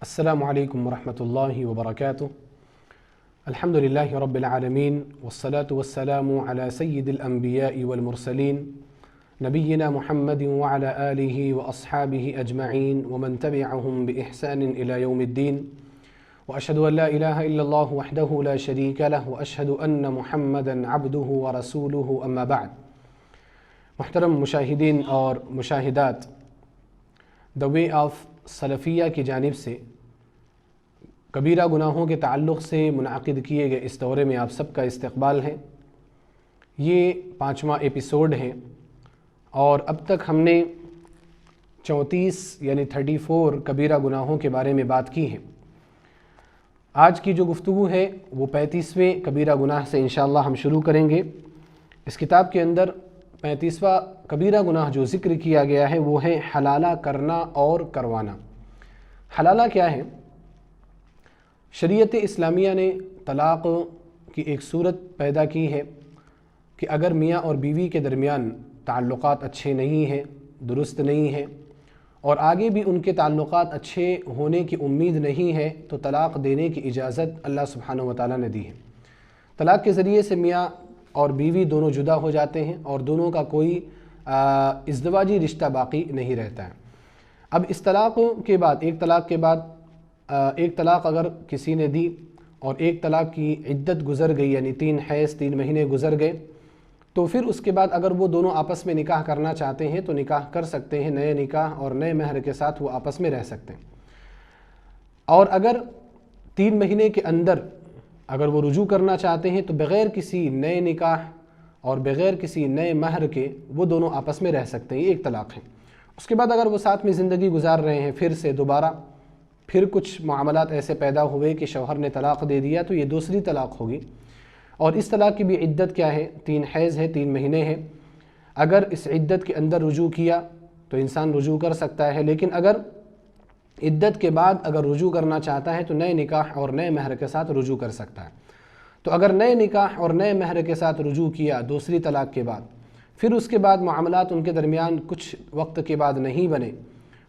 السلام علیکم ورحمۃ اللہ وبرکاتہ۔ الحمد للہ رب العالمین والصلاة والسلام علی سید الانبیاء والمرسلین نبینا محمد وعلی آلہ واصحابہ اجمعین ومن تبعهم بإحسان الى یوم الدین، واشہد ان لا الہ الا اللہ وحدہ لا شریک لہ واشہد ان محمدا عبدہ ورسولہ اما بعد۔ محترم مشاہدین اور مشاہدات، دی وے آف سلفیہ کی جانب سے کبیرہ گناہوں کے تعلق سے منعقد کیے گئے اس دورے میں آپ سب کا استقبال ہے۔ یہ 5واں ایپیسوڈ ہے اور اب تک ہم نے 34 یعنی 34 کبیرہ گناہوں کے بارے میں بات کی ہے۔ آج کی جو گفتگو ہے وہ 35ویں کبیرہ گناہ سے انشاءاللہ ہم شروع کریں گے۔ اس کتاب کے اندر 35واں کبیرہ گناہ جو ذکر کیا گیا ہے وہ ہے حلالہ کرنا اور کروانا۔ حلالہ کیا ہے؟ شریعت اسلامیہ نے طلاق کی ایک صورت پیدا کی ہے کہ اگر میاں اور بیوی کے درمیان تعلقات اچھے نہیں ہیں، درست نہیں ہیں، اور آگے بھی ان کے تعلقات اچھے ہونے کی امید نہیں ہے تو طلاق دینے کی اجازت اللہ سبحانہ وتعالیٰ نے دی ہے۔ طلاق کے ذریعے سے میاں اور بیوی دونوں جدا ہو جاتے ہیں اور دونوں کا کوئی ازدواجی رشتہ باقی نہیں رہتا ہے۔ اب اس طلاق کے بعد ایک طلاق اگر کسی نے دی اور ایک طلاق کی عدت گزر گئی، یعنی 3 حیض 3 مہینے گزر گئے، تو پھر اس کے بعد اگر وہ دونوں آپس میں نکاح کرنا چاہتے ہیں تو نکاح کر سکتے ہیں، نئے نکاح اور نئے مہر کے ساتھ وہ آپس میں رہ سکتے ہیں۔ اور اگر 3 مہینے کے اندر اگر وہ رجوع کرنا چاہتے ہیں تو بغیر کسی نئے نکاح اور بغیر کسی نئے مہر کے وہ دونوں آپس میں رہ سکتے ہیں، یہ ایک طلاق ہے۔ اس کے بعد اگر وہ ساتھ میں زندگی گزار رہے ہیں، پھر سے دوبارہ پھر کچھ معاملات ایسے پیدا ہوئے کہ شوہر نے طلاق دے دیا تو یہ دوسری طلاق ہوگی، اور اس طلاق کی بھی عدت کیا ہے؟ 3 حیض ہے، 3 مہینے ہے۔ اگر اس عدت کے اندر رجوع کیا تو انسان رجوع کر سکتا ہے، لیکن اگر عدت کے بعد اگر رجوع کرنا چاہتا ہے تو نئے نکاح اور نئے مہر کے ساتھ رجوع کر سکتا ہے۔ تو اگر نئے نکاح اور نئے مہر کے ساتھ رجوع کیا دوسری طلاق کے بعد، پھر اس کے بعد معاملات ان کے درمیان کچھ وقت کے بعد نہیں بنے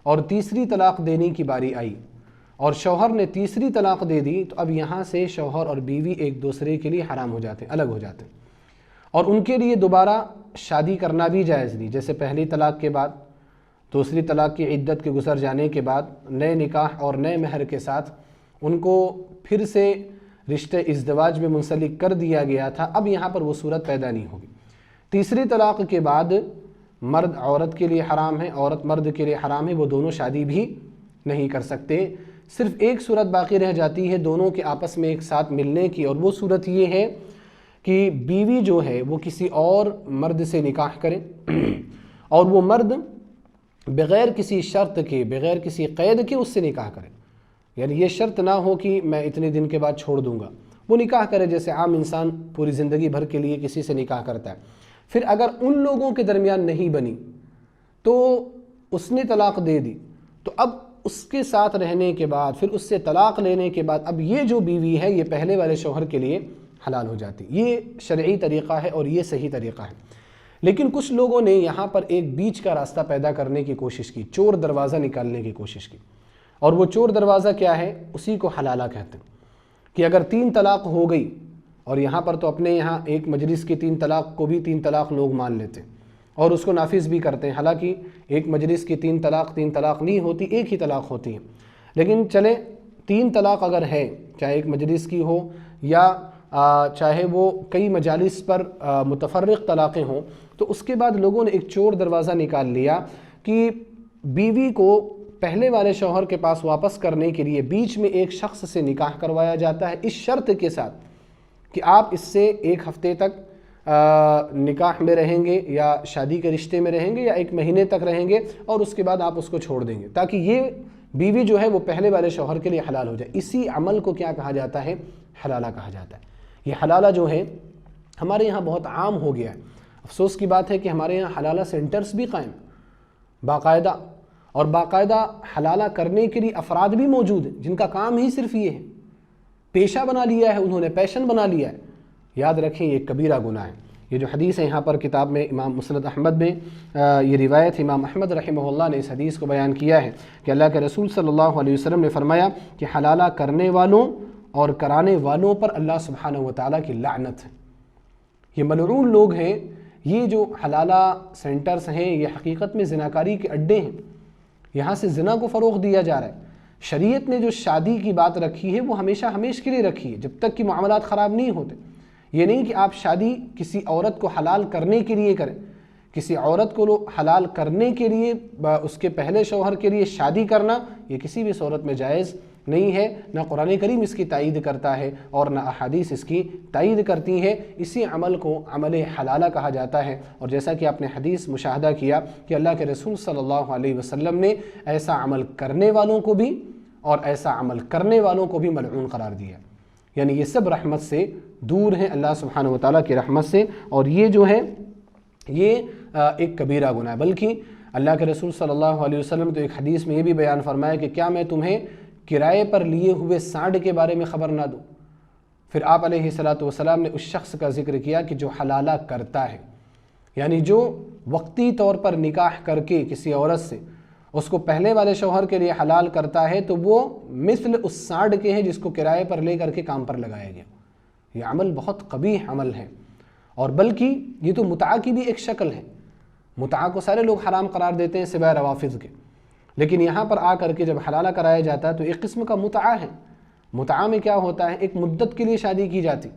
اور تیسری طلاق دینے کی باری آئی اور شوہر نے تیسری طلاق دے دی، تو اب یہاں سے شوہر اور بیوی ایک دوسرے کے لیے حرام ہو جاتے ہیں، الگ ہو جاتے ہیں، اور ان کے لیے دوبارہ شادی کرنا بھی جائز نہیں۔ جیسے پہلی طلاق کے بعد دوسری طلاق کی عدت کے گزر جانے کے بعد نئے نکاح اور نئے مہر کے ساتھ ان کو پھر سے رشتے ازدواج میں منسلک کر دیا گیا تھا، اب یہاں پر وہ صورت پیدا نہیں ہوگی۔ تیسری طلاق کے بعد مرد عورت کے لیے حرام ہے، عورت مرد کے لیے حرام ہے، وہ دونوں شادی بھی نہیں کر سکتے۔ صرف ایک صورت باقی رہ جاتی ہے دونوں کے آپس میں ایک ساتھ ملنے کی، اور وہ صورت یہ ہے کہ بیوی جو ہے وہ کسی اور مرد سے نکاح کرے اور وہ مرد بغیر کسی شرط کے، بغیر کسی قید کے اس سے نکاح کرے، یعنی یہ شرط نہ ہو کہ میں اتنے دن کے بعد چھوڑ دوں گا، وہ نکاح کرے جیسے عام انسان پوری زندگی بھر کے لیے کسی سے نکاح کرتا ہے۔ پھر اگر ان لوگوں کے درمیان نہیں بنی تو اس نے طلاق دے دی، تو اب اس کے ساتھ رہنے کے بعد پھر اس سے طلاق لینے کے بعد اب یہ جو بیوی ہے یہ پہلے والے شوہر کے لیے حلال ہو جاتی۔ یہ شرعی طریقہ ہے اور یہ صحیح طریقہ ہے، لیکن کچھ لوگوں نے یہاں پر ایک بیچ کا راستہ پیدا کرنے کی کوشش کی، چور دروازہ نکالنے کی کوشش کی، اور وہ چور دروازہ کیا ہے؟ اسی کو حلالہ کہتے ہیں کہ اگر 3 طلاق ہو گئی، اور یہاں پر تو اپنے یہاں ایک مجلس کی 3 طلاق کو بھی 3 طلاق لوگ مان لیتے ہیں اور اس کو نافذ بھی کرتے ہیں، حالانکہ ایک مجلس کی 3 طلاق نہیں ہوتی، ایک ہی طلاق ہوتی ہے۔ لیکن چلے 3 طلاق اگر ہے، چاہے ایک مجلس کی ہو یا چاہے وہ کئی مجالس پر متفرق طلاقیں ہوں، تو اس کے بعد لوگوں نے ایک چور دروازہ نکال لیا کہ بیوی کو پہلے والے شوہر کے پاس واپس کرنے کے لیے بیچ میں ایک شخص سے نکاح کروایا جاتا ہے، اس شرط کے ساتھ کہ آپ اس سے 1 ہفتے تک نکاح میں رہیں گے یا شادی کے رشتے میں رہیں گے یا 1 مہینے تک رہیں گے، اور اس کے بعد آپ اس کو چھوڑ دیں گے تاکہ یہ بیوی جو ہے وہ پہلے والے شوہر کے لیے حلال ہو جائے۔ اسی عمل کو کیا کہا جاتا ہے؟ حلالہ کہا جاتا ہے۔ یہ حلالہ جو ہے ہمارے یہاں بہت عام ہو گیا ہے۔ افسوس کی بات ہے کہ ہمارے یہاں حلالہ سینٹرز بھی قائم باقاعدہ، اور باقاعدہ حلالہ کرنے کے لیے افراد بھی موجود ہیں جن کا کام ہی صرف یہ ہے، پیشہ بنا لیا ہے انہوں نے، پیشن بنا لیا ہے۔ یاد رکھیں یہ کبیرہ گناہ ہے، یہ جو حدیث ہے یہاں پر کتاب میں امام مسند احمد میں یہ روایت امام احمد رحمہ اللہ نے اس حدیث کو بیان کیا ہے کہ اللہ کے رسول صلی اللہ علیہ وسلم نے فرمایا کہ حلالہ کرنے والوں اور کرانے والوں پر اللہ سبحانہ وتعالیٰ کی لعنت ہے۔ یہ ملعون لوگ ہیں، یہ جو حلالہ سینٹرز ہیں یہ حقیقت میں زناکاری کے اڈے ہیں، یہاں سے زنا کو فروغ دیا جا رہا ہے۔ شریعت نے جو شادی کی بات رکھی ہے وہ ہمیشہ ہمیشہ کے لیے رکھی ہے، جب تک کہ معاملات خراب نہیں ہوتے۔ یہ نہیں کہ آپ شادی کسی عورت کو حلال کرنے کے لیے کریں، کسی عورت کو حلال کرنے کے لیے اس کے پہلے شوہر کے لیے شادی کرنا یہ کسی بھی صورت میں جائز نہیں ہے، نہ قرآن کریم اس کی تائید کرتا ہے اور نہ احادیث اس کی تائید کرتی ہے۔ اسی عمل کو عمل حلالہ کہا جاتا ہے، اور جیسا کہ آپ نے حدیث مشاہدہ کیا کہ اللہ کے رسول صلی اللہ علیہ وسلم نے ایسا عمل کرنے والوں کو بھی اور ایسا عمل کرنے والوں کو بھی ملعون قرار دیا، یعنی یہ سب رحمت سے دور ہیں، اللہ سبحانہ وتعالیٰ کی رحمت سے، اور یہ جو ہے یہ ایک کبیرہ گناہ ہے۔ بلکہ اللہ کے رسول صلی اللہ علیہ وسلم تو ایک حدیث میں یہ بھی بیان فرمایا کہ کیا میں تمہیں کرائے پر لیے ہوئے سانڈ کے بارے میں خبر نہ دوں؟ پھر آپ علیہ السلام نے اس شخص کا ذکر کیا کہ جو حلالہ کرتا ہے، یعنی جو وقتی طور پر نکاح کر کے کسی عورت سے اس کو پہلے والے شوہر کے لیے حلال کرتا ہے تو وہ مثل اس سانڈ کے ہیں جس کو کرائے پر لے کر کے کام پر لگایا گیا۔ یہ عمل بہت قبیح عمل ہے، اور بلکہ یہ تو متعہ کی بھی ایک شکل ہے۔ متعہ کو سارے لوگ حرام قرار دیتے ہیں سوائے روافض کے، لیکن یہاں پر آ کر کے جب حلالہ کرایا جاتا ہے تو ایک قسم کا متعہ ہے۔ متعہ میں کیا ہوتا ہے؟ ایک مدت کے لیے شادی کی جاتی،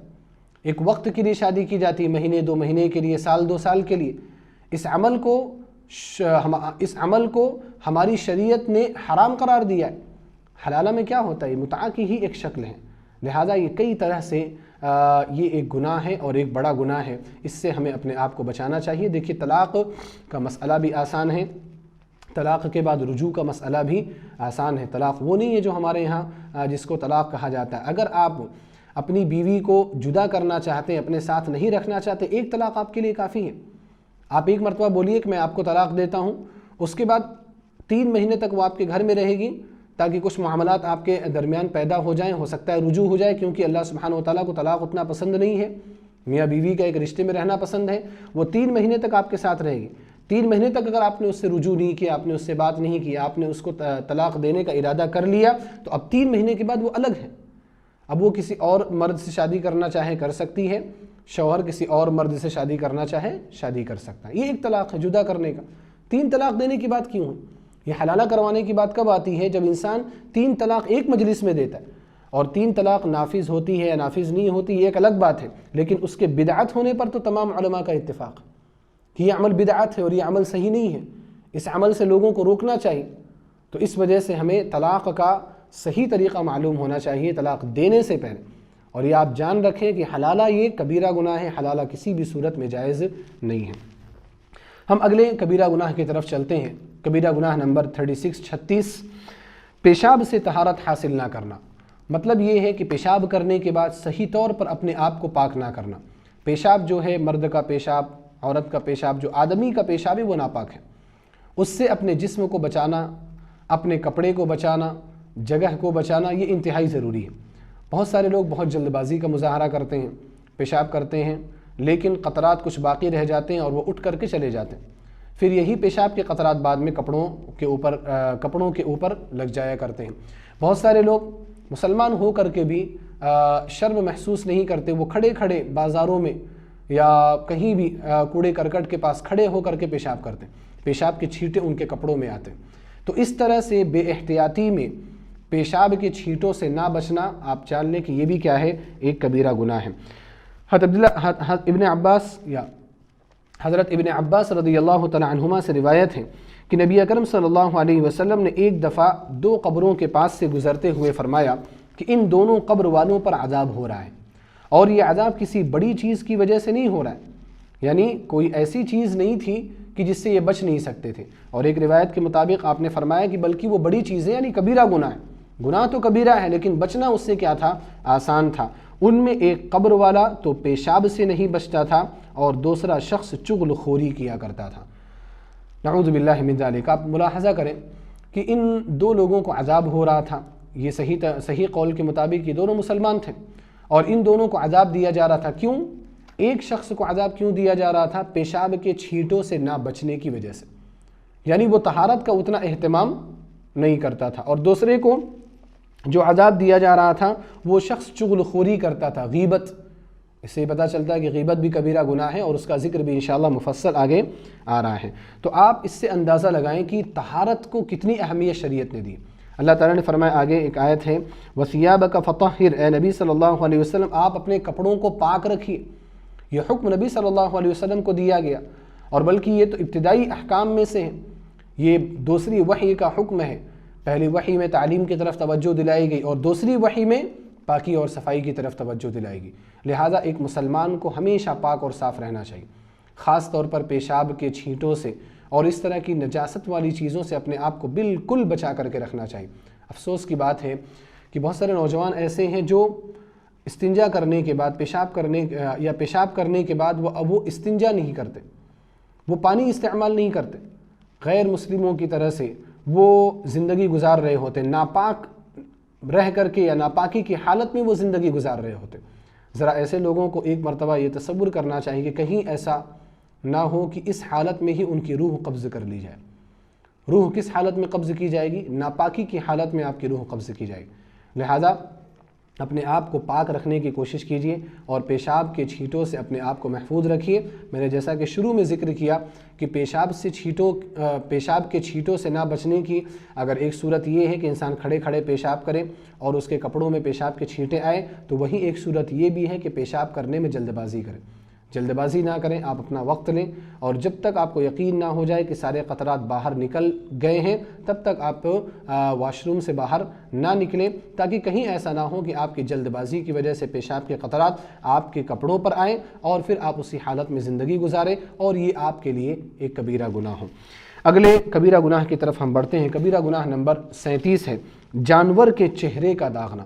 ایک وقت کے لیے شادی کی جاتی، مہینے 2 مہینے کے لیے، سال 2 سال کے لیے۔ اس عمل کو ہماری شریعت نے حرام قرار دیا ہے۔ حلالہ میں کیا ہوتا ہے؟ یہ متعہ کی ہی ایک شکل ہے، لہذا یہ کئی طرح سے یہ ایک گناہ ہے اور ایک بڑا گناہ ہے، اس سے ہمیں اپنے آپ کو بچانا چاہیے۔ دیکھیے طلاق کا مسئلہ بھی آسان ہے، طلاق کے بعد رجوع کا مسئلہ بھی آسان ہے۔ طلاق وہ نہیں ہے جو ہمارے یہاں جس کو طلاق کہا جاتا ہے۔ اگر آپ اپنی بیوی کو جدا کرنا چاہتے ہیں، اپنے ساتھ نہیں رکھنا چاہتے، ایک طلاق آپ کے لیے کافی ہے۔ آپ ایک مرتبہ بولیے کہ میں آپ کو طلاق دیتا ہوں، اس کے بعد 3 مہینے تک وہ آپ کے گھر میں رہے گی تاکہ کچھ معاملات آپ کے درمیان پیدا ہو جائیں، ہو سکتا ہے رجوع ہو جائے، کیونکہ اللہ سبحانہ وتعالیٰ کو طلاق اتنا پسند نہیں ہے، میاں بیوی کا ایک رشتے میں رہنا پسند ہے۔ وہ 3 مہینے تک آپ کے ساتھ رہے گی۔ 3 مہینے تک اگر آپ نے اس سے رجوع نہیں کیا، آپ نے اس سے بات نہیں کی، آپ نے اس کو طلاق دینے کا ارادہ کر لیا، تو اب 3 مہینے کے بعد وہ الگ ہے۔ اب وہ کسی اور مرد سے شادی کرنا چاہے کر سکتی ہے، شوہر کسی اور مرد سے شادی کرنا چاہے شادی کر سکتا ہے۔ یہ ایک طلاق ہے جدا کرنے کا۔ 3 طلاق دینے کی بات کیوں ہے؟ یہ حلالہ کروانے کی بات کب آتی ہے؟ جب انسان 3 طلاق ایک مجلس میں دیتا ہے، اور 3 طلاق نافذ ہوتی ہے یا نافذ نہیں ہوتی یہ ایک الگ بات ہے، لیکن اس کے بدعت ہونے پر تو تمام علماء کا اتفاق ہے کہ یہ عمل بدعت ہے اور یہ عمل صحیح نہیں ہے، اس عمل سے لوگوں کو روکنا چاہیے۔ تو اس وجہ سے ہمیں طلاق کا صحیح طریقہ معلوم ہونا چاہیے طلاق دینے سے پہلے، اور یہ آپ جان رکھیں کہ حلالہ یہ کبیرہ گناہ ہے، حلالہ کسی بھی صورت میں جائز نہیں ہے۔ ہم اگلے کبیرہ گناہ کی طرف چلتے ہیں۔ کبیرہ گناہ نمبر 36 پیشاب سے طہارت حاصل نہ کرنا۔ مطلب یہ ہے کہ پیشاب کرنے کے بعد صحیح طور پر اپنے آپ کو پاک نہ کرنا۔ پیشاب جو ہے، مرد کا پیشاب، عورت کا پیشاب، جو آدمی کا پیشاب ہے وہ ناپاک ہے۔ اس سے اپنے جسم کو بچانا، اپنے کپڑے کو بچانا، جگہ کو بچانا یہ انتہائی ضروری ہے۔ بہت سارے لوگ بہت جلد بازی کا مظاہرہ کرتے ہیں، پیشاب کرتے ہیں، لیکن قطرات کچھ باقی رہ جاتے ہیں اور وہ اٹھ کر کے چلے جاتے ہیں۔ پھر یہی پیشاب کے قطرات بعد میں کپڑوں کے اوپر لگ جایا کرتے ہیں۔ بہت سارے لوگ مسلمان ہو کر کے بھی شرم محسوس نہیں کرتے، وہ کھڑے کھڑے بازاروں میں یا کہیں بھی کوڑے کرکٹ کے پاس کھڑے ہو کر کے پیشاب کرتے ہیں، پیشاب کے چھینٹے ان کے کپڑوں میں آتے ہیں۔ تو اس طرح سے بے احتیاطی میں پیشاب کے چھینٹوں سے نہ بچنا، آپ جان لیں کہ یہ بھی کیا ہے، ایک کبیرہ گناہ ہے۔ حضرت ابن عباس رضی اللہ تعالی عنہما سے روایت ہے کہ نبی اکرم صلی اللہ علیہ وسلم نے ایک دفعہ 2 قبروں کے پاس سے گزرتے ہوئے فرمایا کہ ان دونوں قبر والوں پر عذاب ہو رہا ہے، اور یہ عذاب کسی بڑی چیز کی وجہ سے نہیں ہو رہا ہے، یعنی کوئی ایسی چیز نہیں تھی کہ جس سے یہ بچ نہیں سکتے تھے۔ اور ایک روایت کے مطابق آپ نے فرمایا کہ بلکہ وہ بڑی چیزیں یعنی کبیرہ گناہ ہے، گناہ تو کبیرہ ہے لیکن بچنا اس سے کیا تھا، آسان تھا۔ ان میں ایک قبر والا تو پیشاب سے نہیں بچتا تھا، اور دوسرا شخص چغل خوری کیا کرتا تھا۔ نعوذ باللہ من ذالک۔ آپ ملاحظہ کریں کہ ان 2 لوگوں کو عذاب ہو رہا تھا، یہ صحیح قول کے مطابق یہ دونوں مسلمان تھے، اور ان دونوں کو عذاب دیا جا رہا تھا۔ کیوں؟ ایک شخص کو عذاب کیوں دیا جا رہا تھا؟ پیشاب کے چھینٹوں سے نہ بچنے کی وجہ سے، یعنی وہ طہارت کا اتنا اہتمام نہیں کرتا تھا۔ اور دوسرے کو جو عذاب دیا جا رہا تھا وہ شخص چغل خوری کرتا تھا، غیبت۔ اس سے پتہ چلتا ہے کہ غیبت بھی کبیرہ گناہ ہے، اور اس کا ذکر بھی انشاءاللہ مفصل آگے آ رہا ہے۔ تو آپ اس سے اندازہ لگائیں کہ طہارت کو کتنی اہمیت شریعت نے دی۔ اللہ تعالیٰ نے فرمایا، آگے ایک آیت ہے، وَثِيَابَكَ فَطَهِّرْ، اے نبی صلی اللہ علیہ وسلم آپ اپنے کپڑوں کو پاک رکھیے۔ یہ حکم نبی صلی اللہ علیہ وسلم کو دیا گیا، اور بلکہ یہ تو ابتدائی احکام میں سے ہے، یہ دوسری وحی کا حکم ہے۔ پہلی وحی میں تعلیم کی طرف توجہ دلائی گئی، اور دوسری وحی میں پاکی اور صفائی کی طرف توجہ دلائی گئی۔ لہٰذا ایک مسلمان کو ہمیشہ پاک اور صاف رہنا چاہیے، خاص طور پر پیشاب کے چھینٹوں سے اور اس طرح کی نجاست والی چیزوں سے اپنے آپ کو بالکل بچا کر کے رکھنا چاہیے۔ افسوس کی بات ہے کہ بہت سارے نوجوان ایسے ہیں جو استنجا کرنے کے بعد پیشاب کرنے کے بعد وہ استنجا نہیں کرتے، وہ پانی استعمال نہیں کرتے، غیر مسلموں کی طرح سے وہ زندگی گزار رہے ہوتے، ناپاک رہ کر کے یا ناپاکی کی حالت میں وہ زندگی گزار رہے ہوتے۔ ذرا ایسے لوگوں کو ایک مرتبہ یہ تصور کرنا چاہیے کہ کہیں ایسا نہ ہو کہ اس حالت میں ہی ان کی روح قبض کر لی جائے۔ روح کس حالت میں قبض کی جائے گی؟ ناپاکی کی حالت میں آپ کی روح قبض کی جائے گی۔ لہذا اپنے آپ کو پاک رکھنے کی کوشش کیجیے، اور پیشاب کے چھینٹوں سے اپنے آپ کو محفوظ رکھیے۔ میں نے جیسا کہ شروع میں ذکر کیا کہ پیشاب کے چھینٹوں سے نہ بچنے کی اگر ایک صورت یہ ہے کہ انسان کھڑے کھڑے پیشاب کرے اور اس کے کپڑوں میں پیشاب کے چھینٹے آئے، تو وہی ایک صورت یہ بھی ہے کہ پیشاب کرنے میں جلد بازی کرے۔ جلد بازی نہ کریں، آپ اپنا وقت لیں، اور جب تک آپ کو یقین نہ ہو جائے کہ سارے قطرات باہر نکل گئے ہیں تب تک آپ واش روم سے باہر نہ نکلیں، تاکہ کہیں ایسا نہ ہو کہ آپ کی جلد بازی کی وجہ سے پیشاب کے قطرات آپ کے کپڑوں پر آئیں اور پھر آپ اسی حالت میں زندگی گزاریں اور یہ آپ کے لیے ایک کبیرہ گناہ ہو۔ اگلے کبیرہ گناہ کی طرف ہم بڑھتے ہیں۔ کبیرہ گناہ نمبر 37 ہے جانور کے چہرے کا داغنا۔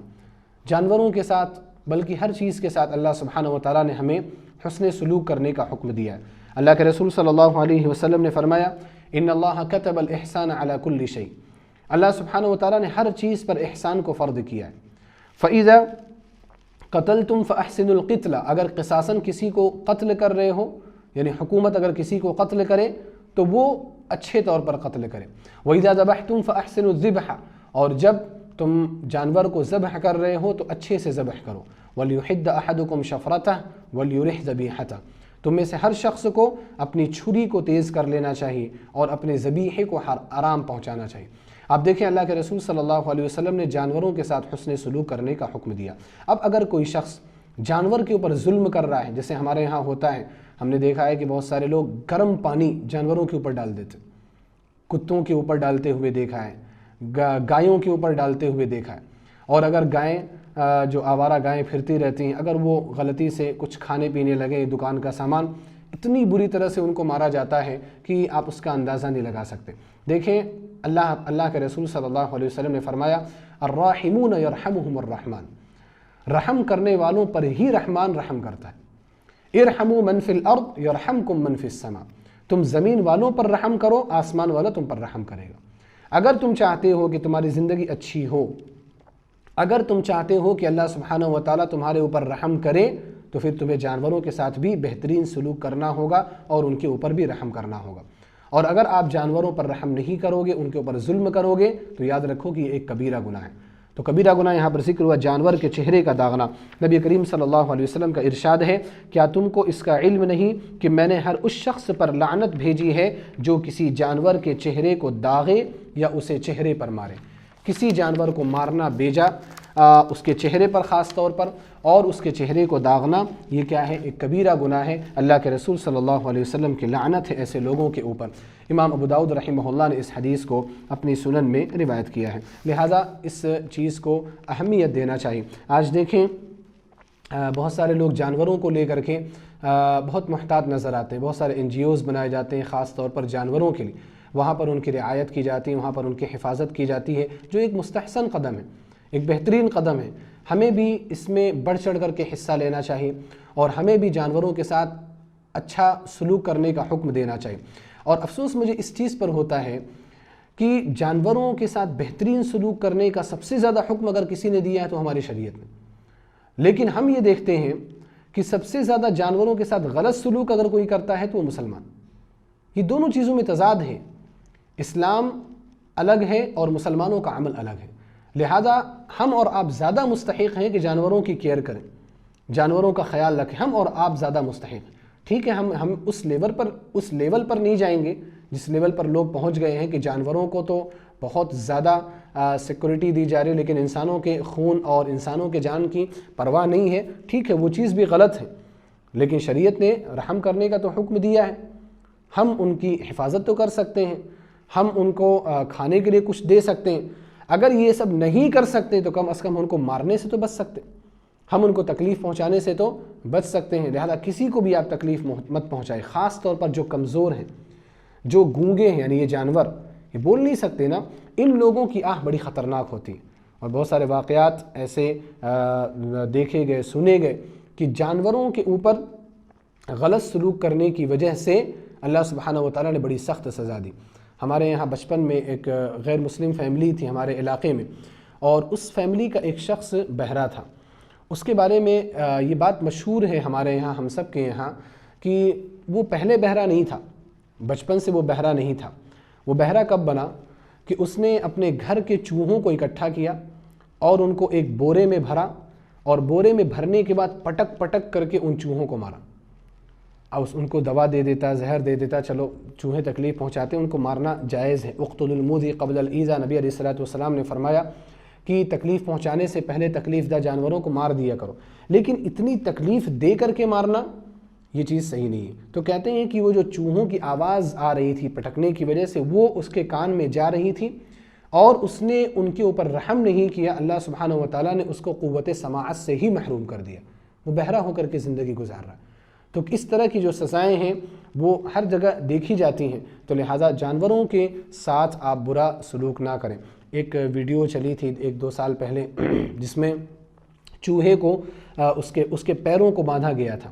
جانوروں کے ساتھ بلکہ ہر چیز کے ساتھ اللہ سبحانہ و تعالیٰ نے ہمیں حسن سلوک کرنے کا حکم دیا ہے۔ اللہ کے رسول صلی اللہ علیہ وسلم نے فرمایا، ان اللہ کتب الاحسان علی کل شیء، اللہ سبحانہ و تعالیٰ نے ہر چیز پر احسان کو فرض کیا ہے۔ فَإِذَا قَتَلْتُمْ فَأَحْسِنُوا الْقِتْلَ، اگر قصاصاً کسی کو قتل کر رہے ہو، یعنی حکومت اگر کسی کو قتل کرے تو وہ اچھے طور پر قتل کرے۔ وَإِذَا ذَبَحْتُمْ فَأَحْسِنُوا الذِّبْحَ، اور جب تم جانور کو ذبح کر رہے ہو تو اچھے سے ذبح کرو۔ وَلْيُحِدَّ أَحَدُكُمْ شَفْرَتَهُ وَلْيُرِحْ ذَبِيحَتَهُ، تم میں سے ہر شخص کو اپنی چھری کو تیز کر لینا چاہیے اور اپنے ذبیحے کو آرام پہنچانا چاہیے۔ آپ دیکھیں اللہ کے رسول صلی اللہ علیہ وسلم نے جانوروں کے ساتھ حسن سلوک کرنے کا حکم دیا۔ اب اگر کوئی شخص جانور کے اوپر ظلم کر رہا ہے، جیسے ہمارے یہاں ہوتا ہے، ہم نے دیکھا ہے کہ بہت سارے لوگ گرم پانی جانوروں کے اوپر ڈال دیتے، کتوں کے اوپر ڈالتے ہوئے دیکھا ہے، گایوں کے اوپر ڈالتے ہوئے دیکھا ہے، اور اگر گائیں جو آوارہ گائیں پھرتی رہتی ہیں، اگر وہ غلطی سے کچھ کھانے پینے لگے دکان کا سامان، اتنی بری طرح سے ان کو مارا جاتا ہے کہ آپ اس کا اندازہ نہیں لگا سکتے۔ دیکھیں اللہ کے رسول صلی اللہ علیہ وسلم نے فرمایا، الراحمون یرحمہم الرحمن، رحم کرنے والوں پر ہی رحمان رحم کرتا ہے۔ ارحموا من فی الارض یرحمکم من فی السماء، تم زمین والوں پر رحم کرو، آسمان والا تم پر رحم کرے گا۔ اگر تم چاہتے ہو کہ تمہاری زندگی اچھی ہو، اگر تم چاہتے ہو کہ اللہ سبحانہ و تعالیٰ تمہارے اوپر رحم کرے، تو پھر تمہیں جانوروں کے ساتھ بھی بہترین سلوک کرنا ہوگا اور ان کے اوپر بھی رحم کرنا ہوگا۔ اور اگر آپ جانوروں پر رحم نہیں کرو گے، ان کے اوپر ظلم کرو گے، تو یاد رکھو کہ یہ ایک کبیرہ گناہ ہے۔ تو کبیرہ گناہ یہاں پر ذکر ہوا جانور کے چہرے کا داغنا۔ نبی کریم صلی اللہ علیہ وسلم کا ارشاد ہے، کیا تم کو اس کا علم نہیں کہ میں نے ہر اس شخص پر لعنت بھیجی ہے جو کسی جانور کے چہرے کو داغے یا اسے چہرے پر مارے۔ کسی جانور کو مارنا بیجا، اس کے چہرے پر خاص طور پر، اور اس کے چہرے کو داغنا، یہ کیا ہے؟ ایک کبیرہ گناہ ہے۔ اللہ کے رسول صلی اللہ علیہ وسلم کی لعنت ہے ایسے لوگوں کے اوپر۔ امام ابو داؤد رحمہ اللہ نے اس حدیث کو اپنی سنن میں روایت کیا ہے، لہٰذا اس چیز کو اہمیت دینا چاہیے۔ آج دیکھیں بہت سارے لوگ جانوروں کو لے کر کے بہت محتاط نظر آتے ہیں۔ بہت سارے NGOs بنائے جاتے ہیں خاص طور پر جانوروں کے لیے، وہاں پر ان کی رعایت کی جاتی ہے، وہاں پر ان کی حفاظت کی جاتی ہے، جو ایک مستحسن قدم ہے، ایک بہترین قدم ہے۔ ہمیں بھی اس میں بڑھ چڑھ کر کے حصہ لینا چاہیے، اور ہمیں بھی جانوروں کے ساتھ اچھا سلوک کرنے کا حکم دینا چاہیے۔ اور افسوس مجھے اس چیز پر ہوتا ہے کہ جانوروں کے ساتھ بہترین سلوک کرنے کا سب سے زیادہ حکم اگر کسی نے دیا ہے تو ہماری شریعت میں، لیکن ہم یہ دیکھتے ہیں کہ سب سے زیادہ جانوروں کے ساتھ غلط سلوک اگر کوئی کرتا ہے تو وہ مسلمان. یہ دونوں چیزوں میں تضاد ہے. اسلام الگ ہے اور مسلمانوں کا عمل الگ ہے. لہذا ہم اور آپ زیادہ مستحق ہیں کہ جانوروں کی کیئر کریں، جانوروں کا خیال رکھیں. ہم اور آپ زیادہ مستحق ہیں. ٹھیک ہے، ہم اس لیول پر نہیں جائیں گے جس لیول پر لوگ پہنچ گئے ہیں کہ جانوروں کو تو بہت زیادہ سیکورٹی دی جا رہی ہے، لیکن انسانوں کے خون اور انسانوں کے جان کی پرواہ نہیں ہے. ٹھیک ہے، وہ چیز بھی غلط ہے، لیکن شریعت نے رحم کرنے کا تو حکم دیا ہے. ہم ان کی حفاظت تو کر سکتے ہیں، ہم ان کو کھانے کے لیے کچھ دے سکتے ہیں. اگر یہ سب نہیں کر سکتے تو کم از کم ان کو مارنے سے تو بچ سکتے، ہم ان کو تکلیف پہنچانے سے تو بچ سکتے ہیں. لہذا کسی کو بھی آپ تکلیف مت پہنچائیں، خاص طور پر جو کمزور ہیں، جو گونگے ہیں، یعنی یہ جانور یہ بول نہیں سکتے نا، ان لوگوں کی آہ بڑی خطرناک ہوتی ہے. اور بہت سارے واقعات ایسے دیکھے گئے، سنے گئے کہ جانوروں کے اوپر غلط سلوک کرنے کی وجہ سے اللہ سبحانہ و تعالیٰ نے بڑی سخت سزا دی. ہمارے یہاں بچپن میں ایک غیر مسلم فیملی تھی ہمارے علاقے میں، اور اس فیملی کا ایک شخص بہرا تھا. اس کے بارے میں یہ بات مشہور ہے ہمارے یہاں، ہم سب کے یہاں، کہ وہ پہلے بہرا نہیں تھا، بچپن سے وہ بہرا نہیں تھا. وہ بہرا کب بنا کہ اس نے اپنے گھر کے چوہوں کو اکٹھا کیا اور ان کو ایک بورے میں بھرا، اور بورے میں بھرنے کے بعد پٹک پٹک کر کے ان چوہوں کو مارا. اب ان کو دوا دے دیتا، زہر دے دیتا، چلو چوہے تکلیف پہنچاتے، ان کو مارنا جائز ہے. اقتلوا المؤذی قبل الایذا، نبی علیہ الصلوۃ والسلام نے فرمایا کہ تکلیف پہنچانے سے پہلے تکلیف دہ جانوروں کو مار دیا کرو. لیکن اتنی تکلیف دے کر کے مارنا یہ چیز صحیح نہیں ہے. تو کہتے ہیں کہ وہ جو چوہوں کی آواز آ رہی تھی پٹکنے کی وجہ سے، وہ اس کے کان میں جا رہی تھی اور اس نے ان کے اوپر رحم نہیں کیا. اللہ سبحانہ و تعالیٰ نے اس کو قوت سماعت سے ہی محروم کر دیا، وہ بہرا ہو کر کے زندگی گزار رہا ہے. تو اس طرح کی جو سزائیں ہیں وہ ہر جگہ دیکھی جاتی ہیں. تو لہٰذا جانوروں کے ساتھ آپ برا سلوک نہ کریں. ایک ویڈیو چلی تھی 1-2 سال پہلے جس میں چوہے کو اس کے پیروں کو باندھا گیا تھا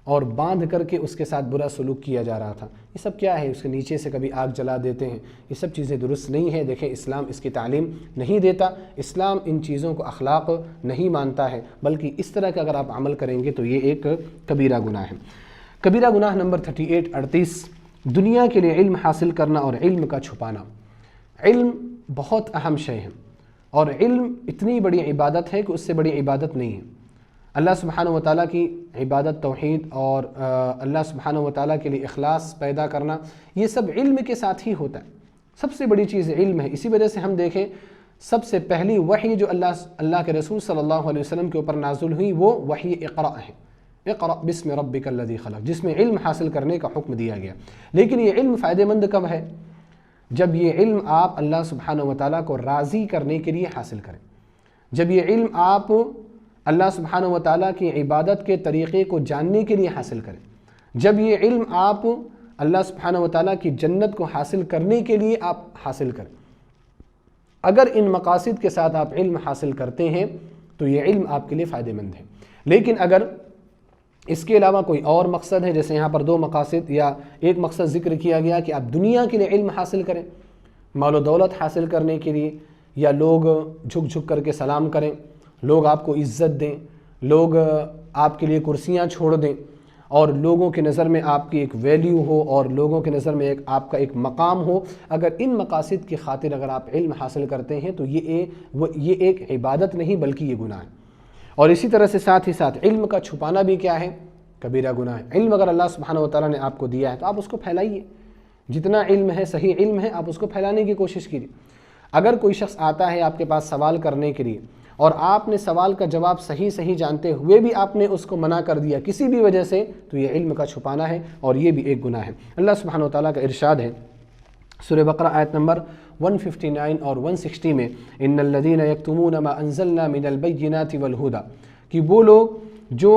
اور باندھ کر کے اس کے ساتھ برا سلوک کیا جا رہا تھا. یہ سب کیا ہے؟ اس کے نیچے سے کبھی آگ جلا دیتے ہیں. یہ سب چیزیں درست نہیں ہیں. دیکھیں، اسلام اس کی تعلیم نہیں دیتا، اسلام ان چیزوں کو اخلاق نہیں مانتا ہے، بلکہ اس طرح کا اگر آپ عمل کریں گے تو یہ ایک کبیرہ گناہ ہے. کبیرہ گناہ نمبر 38 دنیا کے لیے علم حاصل کرنا اور علم کا چھپانا. علم بہت اہم شے ہے، اور علم اتنی بڑی عبادت ہے کہ اس سے بڑی عبادت نہیں ہے. اللہ سبحانہ و تعالیٰ کی عبادت، توحید اور اللہ سبحانہ و تعالیٰ کے لیے اخلاص پیدا کرنا، یہ سب علم کے ساتھ ہی ہوتا ہے. سب سے بڑی چیز علم ہے. اسی وجہ سے ہم دیکھیں سب سے پہلی وحی جو اللہ کے رسول صلی اللہ علیہ وسلم کے اوپر نازل ہوئی وہ وحی اقرأ ہے. اقرأ بسم ربک الذی خلق، جس میں علم حاصل کرنے کا حکم دیا گیا. لیکن یہ علم فائدہ مند کب ہے؟ جب یہ علم آپ اللہ سبحانہ و تعالیٰ کو راضی کرنے کے لیے حاصل کریں. جب یہ علم آپ اللہ سبحانہ و تعالیٰ کی عبادت کے طریقے کو جاننے کے لیے حاصل کریں. جب یہ علم آپ اللہ سبحانہ و تعالیٰ کی جنت کو حاصل کرنے کے لیے آپ حاصل کریں. اگر ان مقاصد کے ساتھ آپ علم حاصل کرتے ہیں تو یہ علم آپ کے لیے فائدہ مند ہے. لیکن اگر اس کے علاوہ کوئی اور مقصد ہے، جیسے یہاں پر 2 مقاصد یا ایک مقصد ذکر کیا گیا کہ آپ دنیا کے لیے علم حاصل کریں، مال و دولت حاصل کرنے کے لیے، یا لوگ جھک جھک کر کے سلام کریں، لوگ آپ کو عزت دیں، لوگ آپ کے لیے کرسیاں چھوڑ دیں، اور لوگوں کے نظر میں آپ کی ایک ویلیو ہو اور لوگوں کے نظر میں آپ کا ایک مقام ہو، اگر ان مقاصد کی خاطر اگر آپ علم حاصل کرتے ہیں تو یہ ایک عبادت نہیں بلکہ یہ گناہ ہے. اور اسی طرح سے ساتھ ہی ساتھ علم کا چھپانا بھی کیا ہے؟ کبیرہ گناہ ہے. علم اگر اللہ سبحانہ و تعالیٰ نے آپ کو دیا ہے تو آپ اس کو پھیلائیے. جتنا علم ہے، صحیح علم ہے، آپ اس کو پھیلانے کی کوشش کیجیے. اگر کوئی شخص آتا ہے آپ کے پاس سوال کرنے کے لیے اور آپ نے سوال کا جواب صحیح جانتے ہوئے بھی آپ نے اس کو منع کر دیا کسی بھی وجہ سے، تو یہ علم کا چھپانا ہے اور یہ بھی ایک گناہ ہے. اللہ سبحانہ و تعالیٰ کا ارشاد ہے سورہ بقرہ آیت نمبر 159 اور 160 میں، ان الذین یکتمون ما انزلنا من البینات والہدی، کہ وہ لوگ جو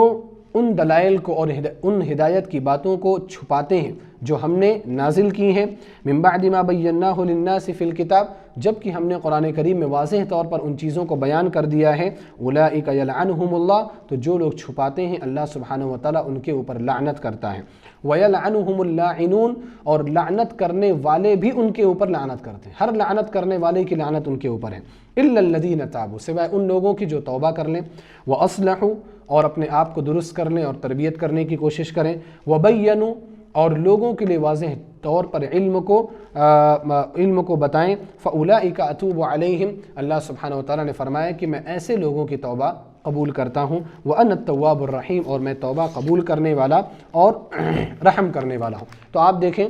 ان دلائل کو اور ان ہدایت کی باتوں کو چھپاتے ہیں جو ہم نے نازل کی ہیں، من بعد ما بیناہ للناس فی الکتاب، جب کہ ہم نے قرآن کریم میں واضح طور پر ان چیزوں کو بیان کر دیا ہے، اولئک یلعنہم اللہ، تو جو لوگ چھپاتے ہیں اللہ سبحانہ وتعالیٰ ان کے اوپر لعنت کرتا ہے، ویلعنہم اللاعنون، اور لعنت کرنے والے بھی ان کے اوپر لعنت کرتے ہیں، ہر لعنت کرنے والے کی لعنت ان کے اوپر ہے، الا الذین تابوا، سوائے ان لوگوں کی جو توبہ کر لیں، واصلحوا، اور اپنے آپ کو درست کر لیں اور تربیت کرنے کی کوشش کریں، وبینوا، اور لوگوں کے لیے واضح طور پر علم کو بتائیں، فاولئک اتوب علیہم، اللہ سبحانہ وتعالیٰ نے فرمایا کہ میں ایسے لوگوں کی توبہ قبول کرتا ہوں، وَأَنَا التَّوَّابُ الرَّحِيمُ، اور میں توبہ قبول کرنے والا اور رحم کرنے والا ہوں۔ تو آپ دیکھیں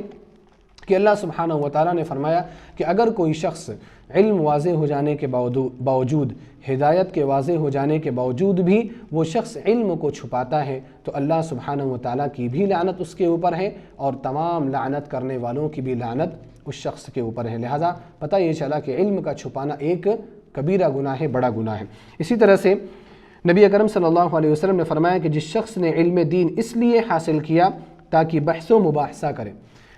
کہ اللہ سبحانہ وتعالیٰ نے فرمایا کہ اگر کوئی شخص علم واضح ہو جانے کے باوجود، ہدایت کے واضح ہو جانے کے باوجود بھی وہ شخص علم کو چھپاتا ہے تو اللہ سبحانہ وتعالیٰ کی بھی لعنت اس کے اوپر ہے، اور تمام لعنت کرنے والوں کی بھی لعنت اس شخص کے اوپر ہے۔ لہٰذا پتہ یہ چلا کہ علم کا چھپانا ایک کبیرہ گناہ ہے، بڑا گناہ ہے۔ اسی طرح سے نبی اکرم صلی اللہ علیہ وسلم نے فرمایا کہ جس شخص نے علم دین اس لیے حاصل کیا تاکہ بحث و مباحثہ کرے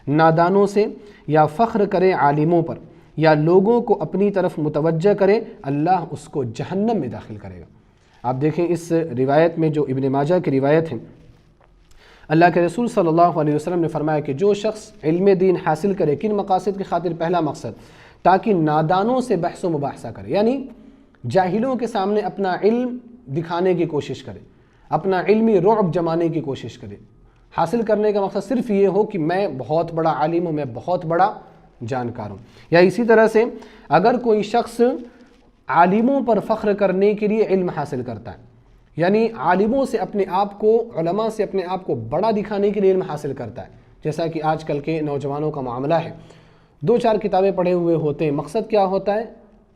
نادانوں سے، یا فخر کرے عالموں پر، یا لوگوں کو اپنی طرف متوجہ کرے، اللہ اس کو جہنم میں داخل کرے گا۔ آپ دیکھیں اس روایت میں جو ابن ماجہ کی روایت ہے، اللہ کے رسول صلی اللہ علیہ وسلم نے فرمایا کہ جو شخص علم دین حاصل کرے، کن مقاصد کی خاطر؟ پہلا مقصد تاکہ نادانوں سے بحث و مباحثہ کرے، یعنی جاہلوں کے سامنے اپنا علم دکھانے کی کوشش کرے، اپنا علمی رعب جمانے کی کوشش کرے۔ حاصل کرنے کا مقصد صرف یہ ہو کہ میں بہت بڑا عالم ہوں، میں بہت بڑا جانکار ہوں۔ یا اسی طرح سے اگر کوئی شخص عالموں پر فخر کرنے کے لیے علم حاصل کرتا ہے، یعنی عالموں سے اپنے آپ کو، علماء سے اپنے آپ کو بڑا دکھانے کے لیے علم حاصل کرتا ہے، جیسا کہ آج کل کے نوجوانوں کا معاملہ ہے، 2-4 کتابیں پڑھے ہوئے ہوتے ہیں، مقصد کیا ہوتا ہے؟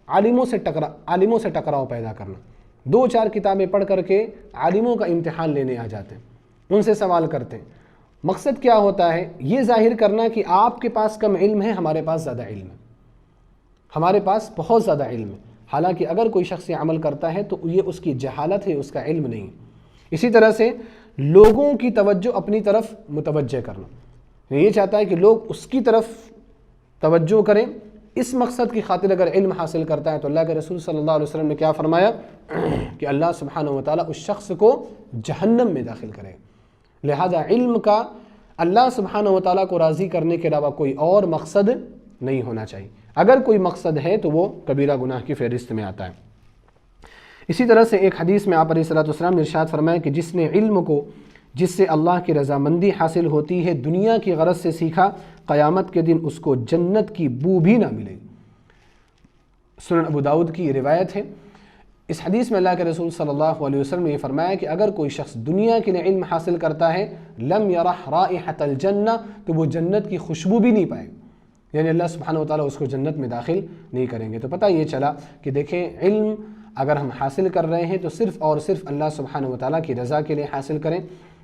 عالموں سے ٹکراؤ پیدا کرنا۔ 2-4 کتابیں پڑھ کر کے عالموں کا امتحان لینے آ جاتے ہیں، ان سے سوال کرتے ہیں۔ مقصد کیا ہوتا ہے؟ یہ ظاہر کرنا کہ آپ کے پاس کم علم ہے، ہمارے پاس زیادہ علم ہے، ہمارے پاس بہت زیادہ علم ہے۔ حالانکہ اگر کوئی شخص یہ عمل کرتا ہے تو یہ اس کی جہالت ہے، اس کا علم نہیں۔ اسی طرح سے لوگوں کی توجہ اپنی طرف متوجہ کرنا، یہ چاہتا ہے کہ لوگ اس کی طرف توجہ کریں، اس مقصد کی خاطر اگر علم حاصل کرتا ہے تو اللہ کے رسول صلی اللہ علیہ وسلم نے کیا فرمایا کہ اللہ سبحانہ وتعالیٰ اس شخص کو جہنم میں داخل کرے۔ لہذا علم کا اللہ سبحانہ وتعالیٰ کو راضی کرنے کے علاوہ کوئی اور مقصد نہیں ہونا چاہیے، اگر کوئی مقصد ہے تو وہ کبیرہ گناہ کی فہرست میں آتا ہے۔ اسی طرح سے ایک حدیث میں آپ علیہ الصلوۃ والسلام نے ارشاد فرمایا کہ جس نے علم کو جس سے اللہ کی رضامندی حاصل ہوتی ہے دنیا کی غرض سے سیکھا، قیامت کے دن اس کو جنت کی بو بھی نہ ملے۔ سنن ابو داؤد کی روایت ہے۔ اس حدیث میں اللہ کے رسول صلی اللہ علیہ وسلم نے یہ فرمایا کہ اگر کوئی شخص دنیا کے لیے علم حاصل کرتا ہے، لم یرح رائحۃ الجنہ، تو وہ جنت کی خوشبو بھی نہیں پائے، یعنی اللہ سبحانہ وتعالیٰ اس کو جنت میں داخل نہیں کریں گے۔ تو پتہ یہ چلا کہ دیکھیں علم اگر ہم حاصل کر رہے ہیں تو صرف اور صرف اللہ سبحانہ وتعالیٰ کی رضا کے لیے حاصل کریں،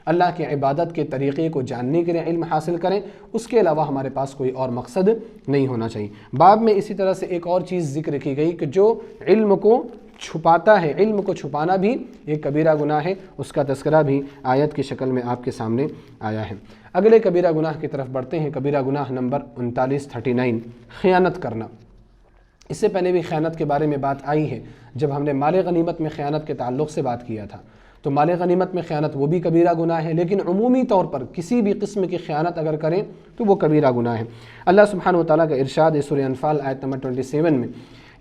اللہ کی عبادت کے طریقے کو جاننے کے لیے علم حاصل کریں، اس کے علاوہ ہمارے پاس کوئی اور مقصد نہیں ہونا چاہیے۔ باب میں اسی طرح سے ایک اور چیز ذکر کی گئی کہ جو علم کو چھپاتا ہے، علم کو چھپانا بھی ایک کبیرہ گناہ ہے، اس کا تذکرہ بھی آیت کی شکل میں آپ کے سامنے آیا ہے۔ اگلے کبیرہ گناہ کی طرف بڑھتے ہیں، کبیرہ گناہ نمبر 39، خیانت کرنا۔ اس سے پہلے بھی خیانت کے بارے میں بات آئی ہے جب ہم نے مال غنیمت میں خیانت کے تعلق سے بات کیا تھا، تو مال غنیمت میں خیانت وہ بھی کبیرہ گناہ ہے، لیکن عمومی طور پر کسی بھی قسم کی خیانت اگر کریں تو وہ کبیرہ گناہ ہے۔ اللہ سبحانہ وتعالیٰ کا ارشاد ہے سورہ انفال آیت نمبر 27 میں،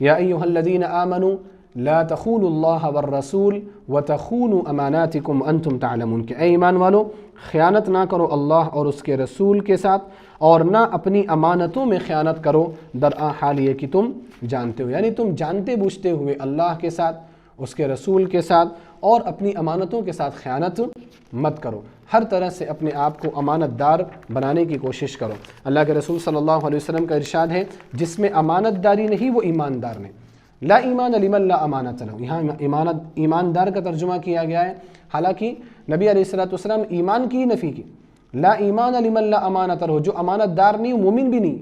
یا ایھا الذین آمنوا لا تخونوا اللہ والرسول وتخونوا اماناتکم انتم تعلمون، کہ اے ایمان والو خیانت نہ کرو اللہ اور اس کے رسول کے ساتھ، اور نہ اپنی امانتوں میں خیانت کرو حال یہ کہ تم جانتے ہو، یعنی تم جانتے بوجھتے ہوئے اللہ کے ساتھ، اس کے رسول کے ساتھ اور اپنی امانتوں کے ساتھ خیانت مت کرو، ہر طرح سے اپنے آپ کو امانت دار بنانے کی کوشش کرو۔ اللہ کے رسول صلی اللہ علیہ وسلم کا ارشاد ہے جس میں امانت داری نہیں وہ ایماندار نہیں، لا ایمان لمن لا امانت لہ، یہاں ایماندار کا ترجمہ کیا گیا ہے، حالانکہ نبی علیہ الصلوۃ والسلام ایمان کی نفی کی، لا ایمان لمن لا امانت لہ، جو امانت دار نہیں مومن بھی نہیں،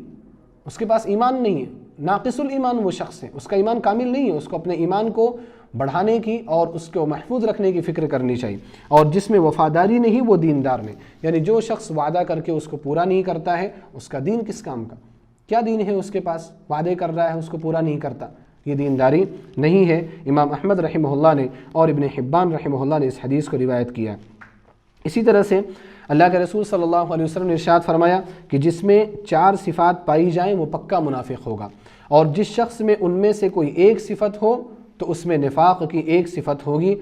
اس کے پاس ایمان نہیں ہے، ناقص الایمان وہ شخص ہے، اس کا ایمان کامل نہیں ہے، اس کو اپنے ایمان کو بڑھانے کی اور اس کو محفوظ رکھنے کی فکر کرنی چاہیے۔ اور جس میں وفاداری نہیں وہ دیندار نہیں، یعنی جو شخص وعدہ کر کے اس کو پورا نہیں کرتا ہے اس کا دین کس کام کا؟ کیا دین ہے اس کے پاس؟ وعدے کر رہا ہے اس کو پورا نہیں کرتا، یہ دینداری نہیں ہے۔ امام احمد رحمہ اللہ نے اور ابن حبان رحمہ اللہ نے اس حدیث کو روایت کیا۔ اسی طرح سے اللہ کے رسول صلی اللہ علیہ وسلم نے ارشاد فرمایا کہ جس میں 4 صفات پائی جائیں وہ پکا منافق ہوگا، اور جس شخص میں ان میں سے کوئی ایک صفت ہو تو اس میں نفاق کی ایک صفت ہوگی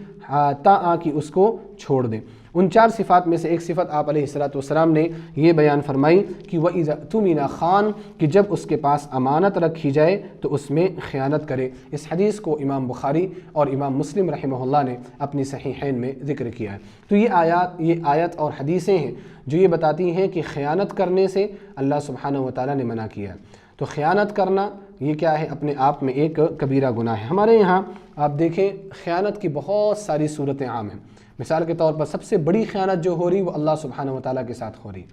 تاں کہ اس کو چھوڑ دیں۔ ان 4 صفات میں سے ایک صفت آپ علیہ السلام نے یہ بیان فرمائی کہ وَإِذَا اؤْتُمِنَ خَان، کہ جب اس کے پاس امانت رکھی جائے تو اس میں خیانت کرے۔ اس حدیث کو امام بخاری اور امام مسلم رحمہ اللہ نے اپنی صحیحین میں ذکر کیا ہے۔ تو یہ آیت اور حدیثیں ہیں جو یہ بتاتی ہیں کہ خیانت کرنے سے اللہ سبحانہ و تعالیٰ نے منع کیا ہے۔ تو خیانت کرنا یہ کیا ہے؟ اپنے آپ میں ایک کبیرہ گناہ ہے۔ ہمارے یہاں آپ دیکھیں خیانت کی بہت ساری صورتیں عام ہیں۔ مثال کے طور پر سب سے بڑی خیانت جو ہو رہی وہ اللہ سبحانہ و تعالیٰ کے ساتھ ہو رہی ہے۔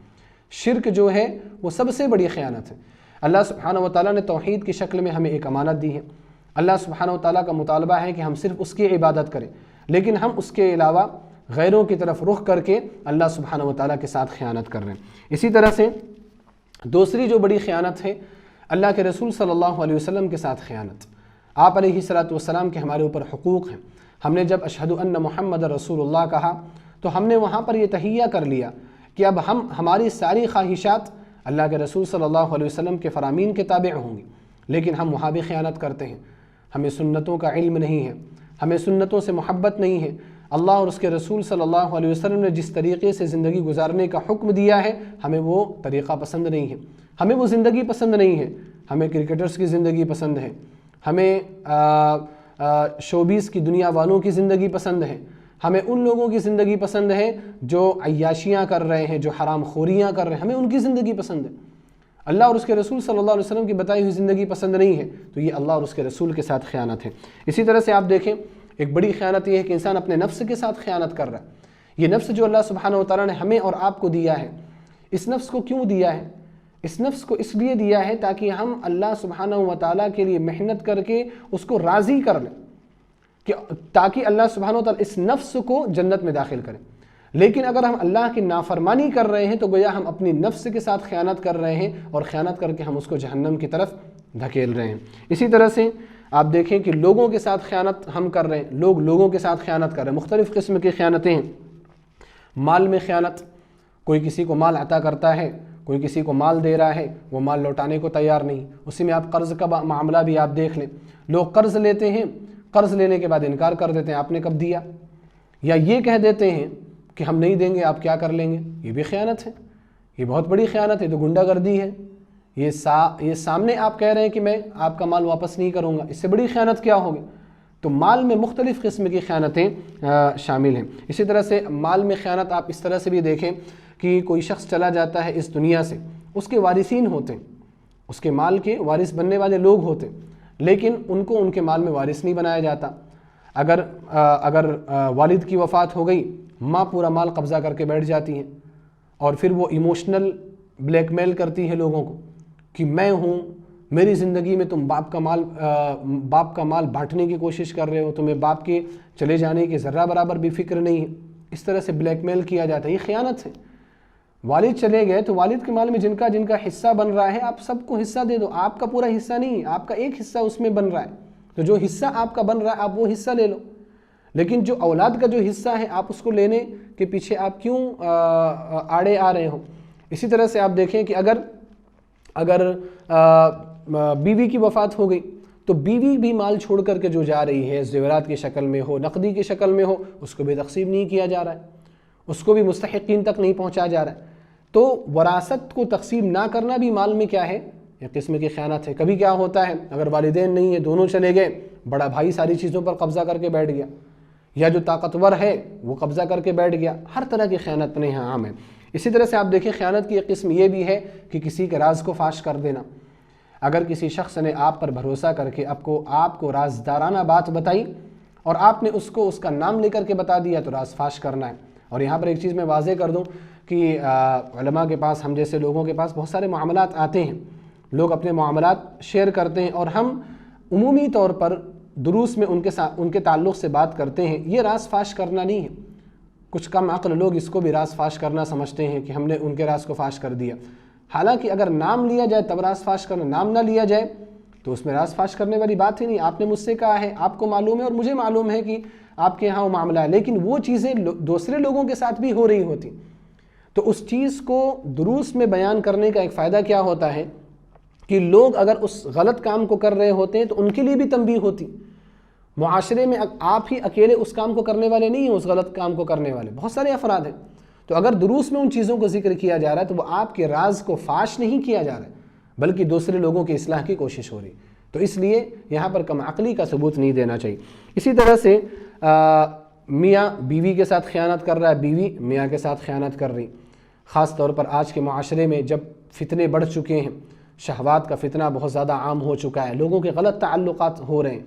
شرک جو ہے وہ سب سے بڑی خیانت ہے۔ اللہ سبحانہ و تعالیٰ نے توحید کی شکل میں ہمیں ایک امانت دی ہے۔ اللہ سبحانہ و تعالیٰ کا مطالبہ ہے کہ ہم صرف اس کی عبادت کریں، لیکن ہم اس کے علاوہ غیروں کی طرف رخ کر کے اللہ سبحانہ و تعالیٰ کے ساتھ خیانت کر رہے ہیں۔ اسی طرح سے دوسری جو بڑی خیانت ہے اللہ کے رسول صلی اللہ علیہ وسلم کے ساتھ خیانت۔ آپ علیہ السلام کے ہمارے اوپر حقوق ہیں۔ ہم نے جب اشہد ان محمد رسول اللہ کہا تو ہم نے وہاں پر یہ تہیہ کر لیا کہ اب ہماری ساری خواہشات اللہ کے رسول صلی اللہ علیہ وسلم کے فرامین کے تابع ہوں گی، لیکن ہم وہاں بھی خیانت کرتے ہیں۔ ہمیں سنتوں کا علم نہیں ہے، ہمیں سنتوں سے محبت نہیں ہے۔ اللہ اور اس کے رسول صلی اللہ علیہ وسلم نے جس طریقے سے زندگی گزارنے کا حکم دیا ہے ہمیں وہ طریقہ پسند نہیں ہے، ہمیں وہ زندگی پسند نہیں ہے۔ ہمیں کرکٹرز کی زندگی پسند ہے، ہمیں شوبیز کی دنیا والوں کی زندگی پسند ہے، ہمیں ان لوگوں کی زندگی پسند ہے جو عیاشیاں کر رہے ہیں، جو حرام خوریاں کر رہے ہیں، ہمیں ان کی زندگی پسند ہے۔ اللہ اور اس کے رسول صلی اللہ علیہ وسلم کی بتائی ہوئی زندگی پسند نہیں ہے، تو یہ اللہ اور اس کے رسول کے ساتھ خیانت ہے۔ اسی طرح سے آپ دیکھیں ایک بڑی خیانت یہ ہے کہ انسان اپنے نفس کے ساتھ خیانت کر رہا ہے۔ یہ نفس جو اللہ سبحانہ و تعالیٰ نے ہمیں اور آپ کو دیا ہے، اس نفس کو کیوں دیا ہے؟ اس نفس کو اس لیے دیا ہے تاکہ ہم اللہ سبحانہ و تعالیٰ کے لیے محنت کر کے اس کو راضی کر لیں، کہ تاکہ اللہ سبحانہ و تعالیٰ اس نفس کو جنت میں داخل کریں۔ لیکن اگر ہم اللہ کی نافرمانی کر رہے ہیں تو گویا ہم اپنی نفس کے ساتھ خیانت کر رہے ہیں، اور خیانت کر کے ہم اس کو جہنم کی طرف دھکیل رہے ہیں۔ اسی طرح سے آپ دیکھیں کہ لوگوں کے ساتھ خیانت ہم کر رہے ہیں، لوگوں کے ساتھ خیانت کر رہے ہیں، مختلف قسم کی خیانتیں ہیں۔ مال میں خیانت، کوئی کسی کو مال عطا کرتا ہے، کوئی کسی کو مال دے رہا ہے، وہ مال لوٹانے کو تیار نہیں، اسی میں آپ قرض کا معاملہ بھی آپ دیکھ لیں۔ لوگ قرض لیتے ہیں، قرض لینے کے بعد انکار کر دیتے ہیں آپ نے کب دیا، یا یہ کہہ دیتے ہیں کہ ہم نہیں دیں گے، آپ کیا کر لیں گے۔ یہ بھی خیانت ہے، یہ بہت بڑی خیانت ہے، تو غنڈہ گردی ہے۔ یہ سامنے آپ کہہ رہے ہیں کہ میں آپ کا مال واپس نہیں کروں گا، اس سے بڑی خیانت کیا ہوگی؟ تو مال میں مختلف قسم کی خیانتیں شامل ہیں۔ اسی طرح سے مال میں خیانت آپ اس طرح سے بھی دیکھیں کہ کوئی شخص چلا جاتا ہے اس دنیا سے، اس کے وارثین ہوتے ہیں، اس کے مال کے وارث بننے والے لوگ ہوتے ہیں، لیکن ان کو ان کے مال میں وارث نہیں بنایا جاتا۔ اگر والد کی وفات ہو گئی، ماں پورا مال قبضہ کر کے بیٹھ جاتی ہیں، اور پھر وہ ایموشنل بلیک میل کرتی ہے لوگوں کو کہ میں ہوں، میری زندگی میں تم باپ کا مال بانٹنے کی کوشش کر رہے ہو، تمہیں باپ کے چلے جانے کی ذرہ برابر بھی فکر نہیں ہے۔ اس طرح سے بلیک میل کیا جاتا ہے، یہ خیانت ہے۔ والد چلے گئے تو والد کے مال میں جن کا حصہ بن رہا ہے آپ سب کو حصہ دے دو، آپ کا پورا حصہ نہیں ہے، آپ کا ایک حصہ اس میں بن رہا ہے، تو جو حصہ آپ کا بن رہا ہے آپ وہ حصہ لے لو۔ لیکن جو اولاد کا جو حصہ ہے آپ اس کو لینے کے پیچھے آپ کیوں آڑے آ رہے ہو؟ اسی طرح سے آپ دیکھیں کہ اگر بیوی کی وفات ہو گئی تو بیوی بھی مال چھوڑ کر کے جو جا رہی ہے، زیورات کی شکل میں ہو، نقدی کی شکل میں ہو، اس کو بھی تقسیم نہیں کیا جا رہا ہے، اس کو بھی مستحقین تک نہیں پہنچایا جا رہا ہے۔ تو وراثت کو تقسیم نہ کرنا بھی مال میں کیا ہے؟ ایک قسم کی خیانت ہے۔ کبھی کیا ہوتا ہے اگر والدین نہیں ہیں، دونوں چلے گئے، بڑا بھائی ساری چیزوں پر قبضہ کر کے بیٹھ گیا، یا جو طاقتور ہے وہ قبضہ کر کے بیٹھ گیا، ہر طرح کی خیانت اپنے یہاں عام ہے۔ اسی طرح سے آپ دیکھیں خیانت کی ایک قسم یہ بھی ہے کہ کسی کے راز کو فاش کر دینا۔ اگر کسی شخص نے آپ پر بھروسہ کر کے آپ کو رازدارانہ بات بتائی اور آپ نے اس کا نام لے کر کے بتا دیا تو راز فاش کرنا ہے۔ اور یہاں پر ایک چیز میں واضح کر دوں کہ علماء کے پاس، ہم جیسے لوگوں کے پاس بہت سارے معاملات آتے ہیں، لوگ اپنے معاملات شیئر کرتے ہیں اور ہم عمومی طور پر دروس میں ان کے تعلق سے بات کرتے ہیں، یہ راز فاش کرنا نہیں ہے۔ کچھ کم عقل لوگ اس کو بھی راز فاش کرنا سمجھتے ہیں کہ ہم نے ان کے راز کو فاش کر دیا، حالانکہ اگر نام لیا جائے تب راز فاش کرنا، نام نہ لیا جائے تو اس میں راز فاش کرنے والی بات ہی نہیں۔ آپ نے مجھ سے کہا ہے، آپ کو معلوم ہے اور مجھے معلوم ہے کہ آپ کے ہاں وہ معاملہ ہے، لیکن وہ چیزیں دوسرے لوگوں کے ساتھ بھی ہو رہی ہوتی، تو اس چیز کو دروس میں بیان کرنے کا ایک فائدہ کیا ہوتا ہے کہ لوگ اگر اس غلط کام کو کر رہے ہوتے ہیں تو ان کے لیے بھی تنبیہ ہوتی۔ معاشرے میں آپ ہی اکیلے اس کام کو کرنے والے نہیں ہیں، اس غلط کام کو کرنے والے بہت سارے افراد ہیں، تو اگر دروس میں ان چیزوں کو ذکر کیا جا رہا ہے تو وہ آپ کے راز کو فاش نہیں کیا جا رہا ہے، بلکہ دوسرے لوگوں کی اصلاح کی کوشش ہو رہی، تو اس لیے یہاں پر کم عقلی کا ثبوت نہیں دینا چاہیے۔ اسی طرح سے میاں بیوی کے ساتھ خیانت کر رہا ہے، بیوی میاں کے ساتھ خیانت کر رہی، خاص طور پر آج کے معاشرے میں جب فتنے بڑھ چکے ہیں، شہوات کا فتنہ بہت زیادہ عام ہو چکا ہے، لوگوں کے غلط تعلقات ہو رہے ہیں،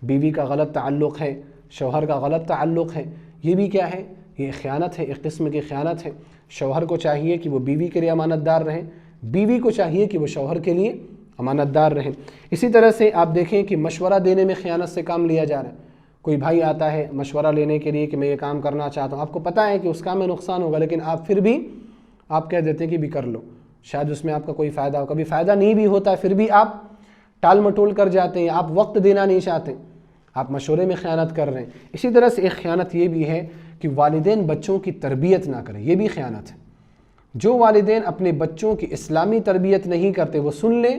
بیوی کا غلط تعلق ہے، شوہر کا غلط تعلق ہے، یہ بھی کیا ہے؟ یہ خیانت ہے، ایک قسم کی خیانت ہے۔ شوہر کو چاہیے کہ وہ بیوی کے لیے امانت دار رہیں، بیوی کو چاہیے کہ وہ شوہر کے لیے امانت دار رہیں۔ اسی طرح سے آپ دیکھیں کہ مشورہ دینے میں خیانت سے کام لیا جا رہا ہے، کوئی بھائی آتا ہے مشورہ لینے کے لیے کہ میں یہ کام کرنا چاہتا ہوں، آپ کو پتہ ہے کہ اس کام میں نقصان ہوگا، لیکن آپ پھر بھی آپ کہہ دیتے ہیں کہ بھی کر لو، شاید اس میں آپ کا کوئی فائدہ ہو، کبھی فائدہ نہیں بھی ہوتا ہے، پھر بھی آپ ٹال مٹول کر جاتے ہیں، آپ وقت دینا نہیں چاہتے، آپ مشورے میں خیانت کر رہے ہیں۔ اسی طرح سے ایک خیانت یہ بھی ہے کہ والدین بچوں کی تربیت نہ کریں، یہ بھی خیانت ہے۔ جو والدین اپنے بچوں کی اسلامی تربیت نہیں کرتے، وہ سن لیں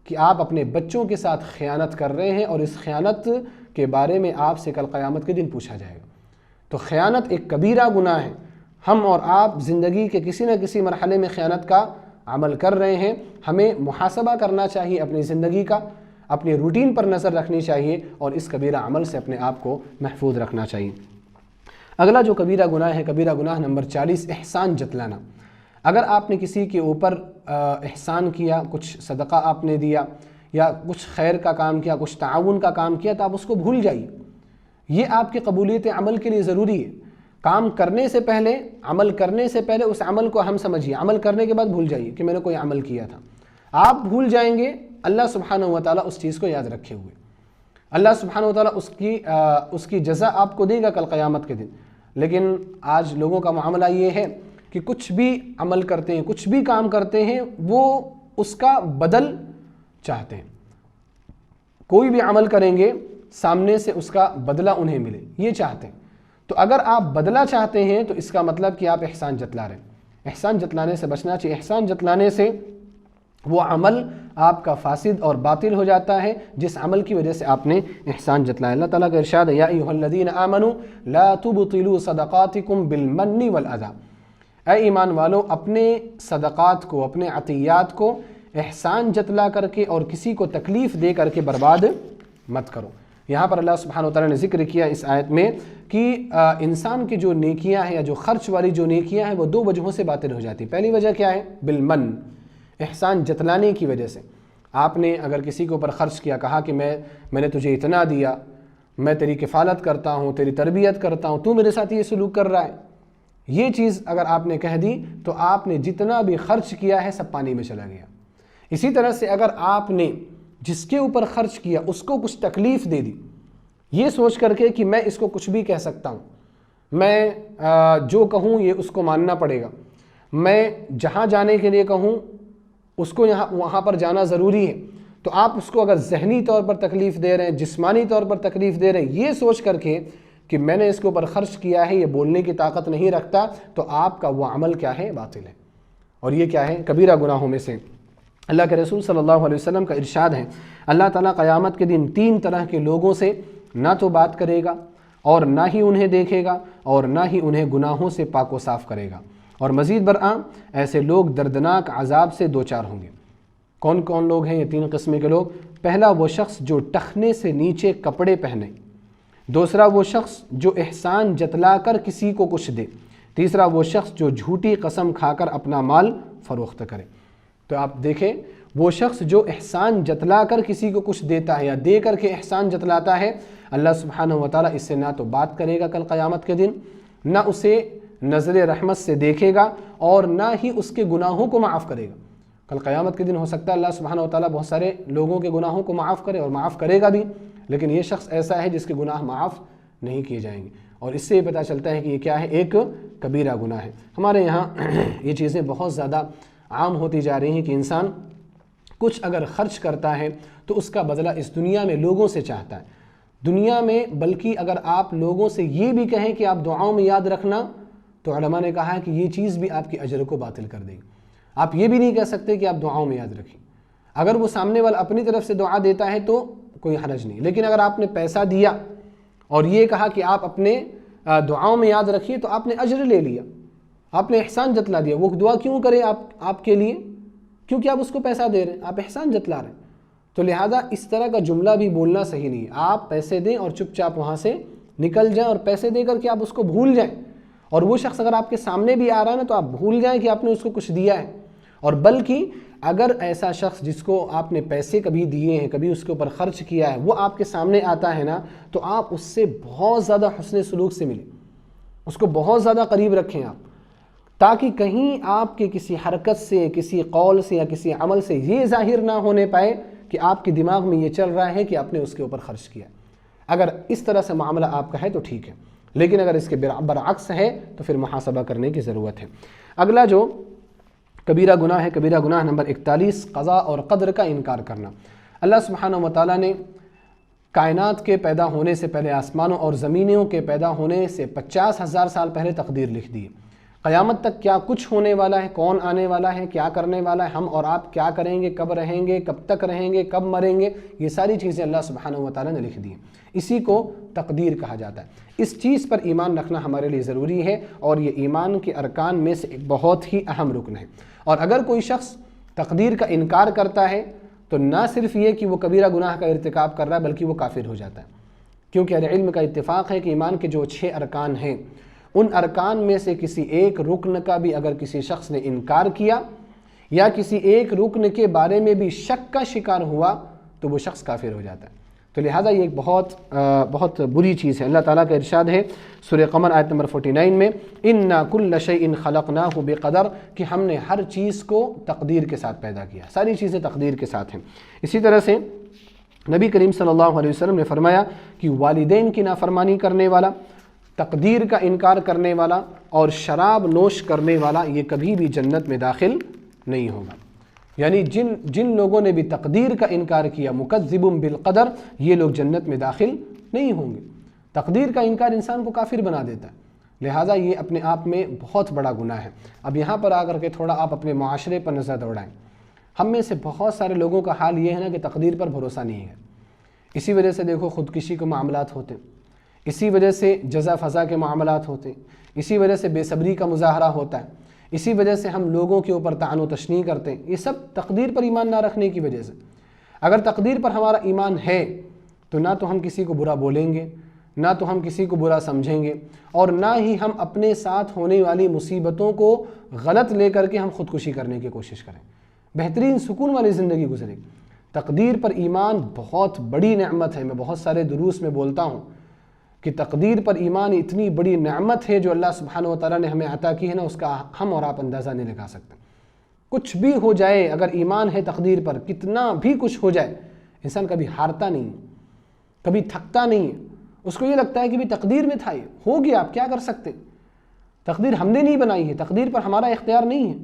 کہ آپ اپنے بچوں کے ساتھ خیانت کر رہے ہیں، اور اس خیانت کے بارے میں آپ سے کل قیامت کے دن پوچھا جائے گا۔ تو خیانت ایک کبیرہ گناہ ہے، ہم اور آپ زندگی کے کسی نہ کسی مرحلے میں خیانت کا عمل کر رہے ہیں، ہمیں محاسبہ کرنا چاہیے اپنی زندگی کا، اپنی روٹین پر نظر رکھنی چاہیے، اور اس کبیرہ عمل سے اپنے آپ کو محفوظ رکھنا چاہیے۔ اگلا جو کبیرہ گناہ ہے، کبیرہ گناہ نمبر 40، احسان جتلانا۔ اگر آپ نے کسی کے اوپر احسان کیا، کچھ صدقہ آپ نے دیا یا کچھ خیر کا کام کیا، کچھ تعاون کا کام کیا، تو آپ اس کو بھول جائیے، یہ آپ کی قبولیت عمل کے لیے ضروری ہے۔ کام کرنے سے پہلے، عمل کرنے سے پہلے اس عمل کو ہم سمجھیے، عمل کرنے کے بعد بھول جائیے کہ میں نے کوئی عمل کیا تھا۔ آپ بھول جائیں گے، اللہ سبحانہ و تعالیٰ اس چیز کو یاد رکھے ہوئے، اللہ سبحانہ و تعالیٰ اس کی جزا آپ کو دے گا کل قیامت کے دن۔ لیکن آج لوگوں کا معاملہ یہ ہے کہ کچھ بھی عمل کرتے ہیں، کچھ بھی کام کرتے ہیں، وہ اس کا بدل چاہتے ہیں، کوئی بھی عمل کریں گے سامنے سے اس کا بدلہ انہیں ملے، یہ چاہتے ہیں۔ تو اگر آپ بدلہ چاہتے ہیں تو اس کا مطلب کہ آپ احسان جتلا رہے ہیں، احسان جتلانے سے بچنا چاہیے۔ احسان جتلانے سے وہ عمل آپ کا فاسد اور باطل ہو جاتا ہے جس عمل کی وجہ سے آپ نے احسان جتلایا۔ اللہ تعالیٰ کا ارشاد ہے، یا ایھا الذین آمنوا لا تبطلوا صدقاتکم بالمن والأذی، اے ایمان والو اپنے صدقات کو، اپنے عطیات کو احسان جتلا کر کے اور کسی کو تکلیف دے کر کے برباد مت کرو۔ یہاں پر اللہ سبحانہ و تعالیٰ نے ذکر کیا اس آیت میں کہ انسان کی جو نیکیاں ہیں یا جو خرچ والی جو نیکیاں ہیں وہ دو وجہوں سے باطل ہو جاتی ہیں۔ پہلی وجہ کیا ہے؟ بالمن، احسان جتلانے کی وجہ سے۔ آپ نے اگر کسی کے اوپر خرچ کیا، کہا کہ میں نے تجھے اتنا دیا، میں تیری کفالت کرتا ہوں، تیری تربیت کرتا ہوں، تو میرے ساتھ یہ سلوک کر رہا ہے، یہ چیز اگر آپ نے کہہ دی تو آپ نے جتنا بھی خرچ کیا ہے سب پانی میں چلا گیا۔ اسی طرح سے اگر آپ نے جس کے اوپر خرچ کیا اس کو کچھ تکلیف دے دی، یہ سوچ کر کے کہ میں اس کو کچھ بھی کہہ سکتا ہوں، میں جو کہوں یہ اس کو ماننا پڑے گا، میں جہاں جانے کے لیے کہوں اس کو وہاں پر جانا ضروری ہے، تو آپ اس کو اگر ذہنی طور پر تکلیف دے رہے ہیں، جسمانی طور پر تکلیف دے رہے ہیں، یہ سوچ کر کے کہ میں نے اس کے اوپر خرچ کیا ہے، یہ بولنے کی طاقت نہیں رکھتا، تو آپ کا وہ عمل کیا ہے؟ باطل ہے، اور یہ کیا ہے؟ کبیرہ گناہوں میں سے۔ اللہ کے رسول صلی اللہ علیہ وسلم کا ارشاد ہے، اللہ تعالیٰ قیامت کے دن 3 طرح کے لوگوں سے نہ تو بات کرے گا، اور نہ ہی انہیں دیکھے گا، اور نہ ہی انہیں گناہوں سے پاک و صاف کرے گا، اور مزید برآں ایسے لوگ دردناک عذاب سے دوچار ہوں گے۔ کون کون لوگ ہیں یہ 3 قسم کے لوگ؟ پہلا وہ شخص جو ٹخنے سے نیچے کپڑے پہنے، دوسرا وہ شخص جو احسان جتلا کر کسی کو کچھ دے، تیسرا وہ شخص جو جھوٹی قسم کھا کر اپنا مال فروخت کرے۔ تو آپ دیکھیں، وہ شخص جو احسان جتلا کر کسی کو کچھ دیتا ہے یا دے کر کے احسان جتلاتا ہے، اللہ سبحانہ و تعالیٰ اس سے نہ تو بات کرے گا کل قیامت کے دن، نہ اسے نظر رحمت سے دیکھے گا، اور نہ ہی اس کے گناہوں کو معاف کرے گا۔ کل قیامت کے دن ہو سکتا ہے اللہ سبحانہ و تعالیٰ بہت سارے لوگوں کے گناہوں کو معاف کرے اور معاف کرے گا بھی، لیکن یہ شخص ایسا ہے جس کے گناہ معاف نہیں کیے جائیں گے، اور اس سے یہ پتہ چلتا ہے کہ یہ کیا ہے، ایک کبیرہ گناہ ہے۔ ہمارے یہاں یہ چیزیں بہت زیادہ عام ہوتی جا رہی ہیں کہ انسان کچھ اگر خرچ کرتا ہے تو اس کا بدلہ اس دنیا میں لوگوں سے چاہتا ہے، دنیا میں، بلکہ اگر آپ لوگوں سے یہ بھی کہیں کہ آپ دعاؤں میں یاد رکھنا، تو علماء نے کہا ہے کہ یہ چیز بھی آپ کی اجر کو باطل کر دے گی۔ آپ یہ بھی نہیں کہہ سکتے کہ آپ دعاؤں میں یاد رکھیں، اگر وہ سامنے والا اپنی طرف سے دعا دیتا ہے تو کوئی حرج نہیں، لیکن اگر آپ نے پیسہ دیا اور یہ کہا کہ آپ اپنے دعاؤں میں یاد رکھیے تو آپ نے اجر لے لیا، آپ نے احسان جتلا دیا۔ وہ دعا کیوں کرے آپ کے لیے؟ کیونکہ آپ اس کو پیسہ دے رہے ہیں، آپ احسان جتلا رہے ہیں۔ تو لہٰذا اس طرح کا جملہ بھی بولنا صحیح نہیں ہے۔ آپ پیسے دیں اور چپ چاپ وہاں سے نکل جائیں، اور پیسے دے کر کے آپ اس کو بھول جائیں، اور وہ شخص اگر آپ کے سامنے بھی آ رہا ہے نا تو آپ بھول جائیں کہ آپ نے اس کو کچھ دیا ہے۔ اور بلکہ اگر ایسا شخص جس کو آپ نے پیسے کبھی دیے ہیں، کبھی اس کے اوپر خرچ کیا ہے، وہ آپ کے سامنے آتا ہے نا، تو آپ اس سے بہت زیادہ حسن سلوک سے ملیں، اس کو بہت زیادہ قریب رکھیں آپ، تاکہ کہیں آپ کے کسی حرکت سے، کسی قول سے یا کسی عمل سے یہ ظاہر نہ ہونے پائے کہ آپ کے دماغ میں یہ چل رہا ہے کہ آپ نے اس کے اوپر خرچ کیا۔ اگر اس طرح سے معاملہ آپ کا ہے تو ٹھیک ہے، لیکن اگر اس کے برعکس ہے تو پھر محاسبہ کرنے کی ضرورت ہے۔ اگلا جو کبیرہ گناہ ہے، کبیرہ گناہ نمبر 41، قضاء اور قدر کا انکار کرنا۔ اللہ سبحانہ و تعالیٰ نے کائنات کے پیدا ہونے سے پہلے، آسمانوں اور زمینوں کے پیدا ہونے سے 50,000 سال پہلے تقدیر لکھ دی۔ قیامت تک کیا کچھ ہونے والا ہے، کون آنے والا ہے، کیا کرنے والا ہے، ہم اور آپ کیا کریں گے، کب رہیں گے، کب تک رہیں گے، کب مریں گے، یہ ساری چیزیں اللہ سبحانہ و تعالیٰ نے لکھ دی ہیں۔ اسی کو تقدیر کہا جاتا ہے۔ اس چیز پر ایمان رکھنا ہمارے لیے ضروری ہے، اور یہ ایمان کے ارکان میں سے ایک بہت ہی اہم رکن ہے۔ اور اگر کوئی شخص تقدیر کا انکار کرتا ہے تو نہ صرف یہ کہ وہ کبیرہ گناہ کا ارتکاب کر رہا ہے، بلکہ وہ کافر ہو جاتا ہے، کیونکہ اہل علم کا اتفاق ہے کہ ایمان کے جو 6 ارکان ہیں، ان ارکان میں سے کسی ایک رکن کا بھی اگر کسی شخص نے انکار کیا یا کسی ایک رکن کے بارے میں بھی شک کا شکار ہوا تو وہ شخص کافر ہو جاتا ہے۔ تو لہٰذا یہ ایک بہت بری چیز ہے۔ اللہ تعالیٰ کا ارشاد ہے سورہ قمر آیت نمبر 49 میں، اِنَّا كُلَّ شَيْءٍ خَلَقْنَاهُ بِقَدَرٍ، کہ ہم نے ہر چیز کو تقدیر کے ساتھ پیدا کیا، ساری چیزیں تقدیر کے ساتھ ہیں۔ اسی طرح سے نبی کریم صلی اللہ علیہ وسلم نے فرمایا کہ والدین کی نافرمانی کرنے والا، تقدیر کا انکار کرنے والا اور شراب نوش کرنے والا یہ کبھی بھی جنت میں داخل نہیں ہوگا۔ یعنی جن لوگوں نے بھی تقدیر کا انکار کیا، مکذب بالقدر، یہ لوگ جنت میں داخل نہیں ہوں گے۔ تقدیر کا انکار انسان کو کافر بنا دیتا ہے، لہٰذا یہ اپنے آپ میں بہت بڑا گناہ ہے۔ اب یہاں پر آ کر کے تھوڑا آپ اپنے معاشرے پر نظر دوڑائیں۔ ہم میں سے بہت سارے لوگوں کا حال یہ ہے نا کہ تقدیر پر بھروسہ نہیں ہے، اسی وجہ سے دیکھو خودکشی کے معاملات ہوتے ہیں، اسی وجہ سے جزا فضا کے معاملات ہوتے ہیں، اسی وجہ سے بے صبری کا مظاہرہ ہوتا ہے، اسی وجہ سے ہم لوگوں کے اوپر طعن و تشنیع کرتے ہیں۔ یہ سب تقدیر پر ایمان نہ رکھنے کی وجہ سے۔ اگر تقدیر پر ہمارا ایمان ہے تو نہ تو ہم کسی کو برا بولیں گے، نہ تو ہم کسی کو برا سمجھیں گے، اور نہ ہی ہم اپنے ساتھ ہونے والی مصیبتوں کو غلط لے کر کے ہم خودکشی کرنے کی کوشش کریں، بہترین سکون والی زندگی گزرے۔ تقدیر پر ایمان بہت بڑی نعمت ہے۔ میں بہت سارے دروس میں بولتا ہوں کہ تقدیر پر ایمان اتنی بڑی نعمت ہے جو اللہ سبحانہ و تعالیٰ نے ہمیں عطا کی ہے نا، اس کا ہم اور آپ اندازہ نہیں لگا سکتے۔ کچھ بھی ہو جائے، اگر ایمان ہے تقدیر پر، کتنا بھی کچھ ہو جائے، انسان کبھی ہارتا نہیں، کبھی تھکتا نہیں ہے۔ اس کو یہ لگتا ہے کہ بھی تقدیر میں تھا، یہ ہو گیا، آپ کیا کر سکتے، تقدیر ہم نے نہیں بنائی ہے، تقدیر پر ہمارا اختیار نہیں ہے،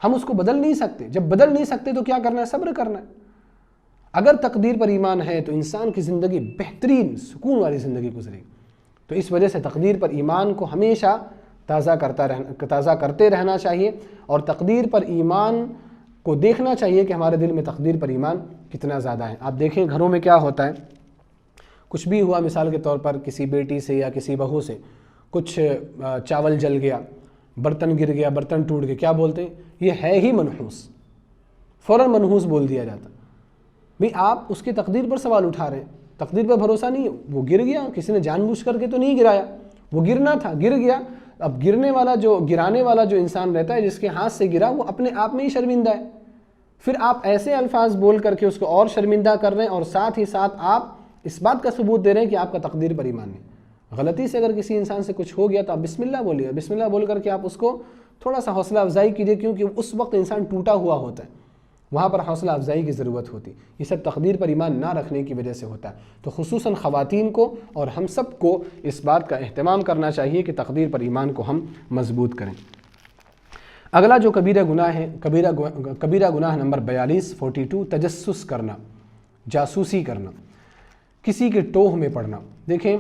ہم اس کو بدل نہیں سکتے۔ جب بدل نہیں سکتے تو کیا کرنا ہے؟ صبر کرنا ہے۔ اگر تقدیر پر ایمان ہے تو انسان کی زندگی بہترین سکون والی زندگی گزرے گی۔ تو اس وجہ سے تقدیر پر ایمان کو ہمیشہ تازہ کرتے رہنا چاہیے، اور تقدیر پر ایمان کو دیکھنا چاہیے کہ ہمارے دل میں تقدیر پر ایمان کتنا زیادہ ہے۔ آپ دیکھیں گھروں میں کیا ہوتا ہے، کچھ بھی ہوا، مثال کے طور پر کسی بیٹی سے یا کسی بہو سے کچھ چاول جل گیا، برتن گر گیا، برتن ٹوٹ گیا، کیا بولتے ہیں؟ یہ ہے ہی منحوس، فوراً منحوس بول دیا جاتا۔ بھئی آپ اس کی تقدیر پر سوال اٹھا رہے ہیں، تقدیر پر بھروسہ نہیں ہے، وہ گر گیا، کسی نے جان بوجھ کر کے تو نہیں گرایا، وہ گرنا تھا، گر گیا۔ اب گرانے والا جو انسان رہتا ہے، جس کے ہاتھ سے گرا، وہ اپنے آپ میں ہی شرمندہ ہے۔ پھر آپ ایسے الفاظ بول کر کے اس کو اور شرمندہ کر رہے ہیں، اور ساتھ ہی ساتھ آپ اس بات کا ثبوت دے رہے ہیں کہ آپ کا تقدیر پر ایمان نہیں۔ غلطی سے اگر کسی انسان سے کچھ ہو گیا تو آپ بسم اللہ بولیے، بسم اللہ بول کر کے آپ اس کو تھوڑا سا حوصلہ افزائی کیجیے، کیونکہ اس وقت انسان ٹوٹا ہوا ہوتا ہے، وہاں پر حوصلہ افزائی کی ضرورت ہوتی. یہ سب تقدیر پر ایمان نہ رکھنے کی وجہ سے ہوتا ہے. تو خصوصاً خواتین کو اور ہم سب کو اس بات کا اہتمام کرنا چاہیے کہ تقدیر پر ایمان کو ہم مضبوط کریں. اگلا جو کبیرہ گناہ ہے، کبیرہ گناہ نمبر 42 تجسس کرنا، جاسوسی کرنا، کسی کے ٹوہ میں پڑنا. دیکھیں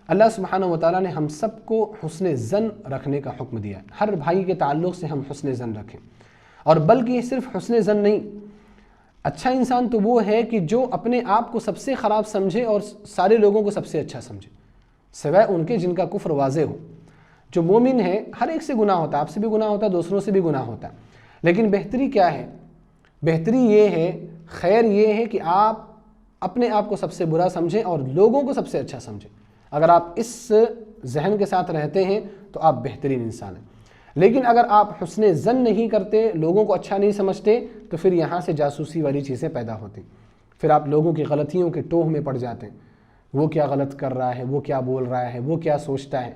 اللہ سبحانہ و تعالیٰ نے ہم سب کو حسن ظن رکھنے کا حکم دیا ہے. ہر بھائی کے تعلق سے ہم حسن ظن رکھیں، اور بلکہ صرف حسن ظن نہیں، اچھا انسان تو وہ ہے کہ جو اپنے آپ کو سب سے خراب سمجھے اور سارے لوگوں کو سب سے اچھا سمجھے، سوائے ان کے جن کا کفر واضح ہو. جو مومن ہے ہر ایک سے گناہ ہوتا ہے، آپ سے بھی گناہ ہوتا ہے، دوسروں سے بھی گناہ ہوتا ہے، لیکن بہتری کیا ہے؟ بہتری یہ ہے، خیر یہ ہے کہ آپ اپنے آپ کو سب سے برا سمجھیں اور لوگوں کو سب سے اچھا سمجھیں. اگر آپ اس ذہن کے ساتھ رہتے ہیں تو آپ بہترین انسان ہیں. لیکن اگر آپ حسن ظن نہیں کرتے، لوگوں کو اچھا نہیں سمجھتے، تو پھر یہاں سے جاسوسی والی چیزیں پیدا ہوتی. پھر آپ لوگوں کی غلطیوں کے ٹوہ میں پڑ جاتے ہیں. وہ کیا غلط کر رہا ہے، وہ کیا بول رہا ہے، وہ کیا سوچتا ہے.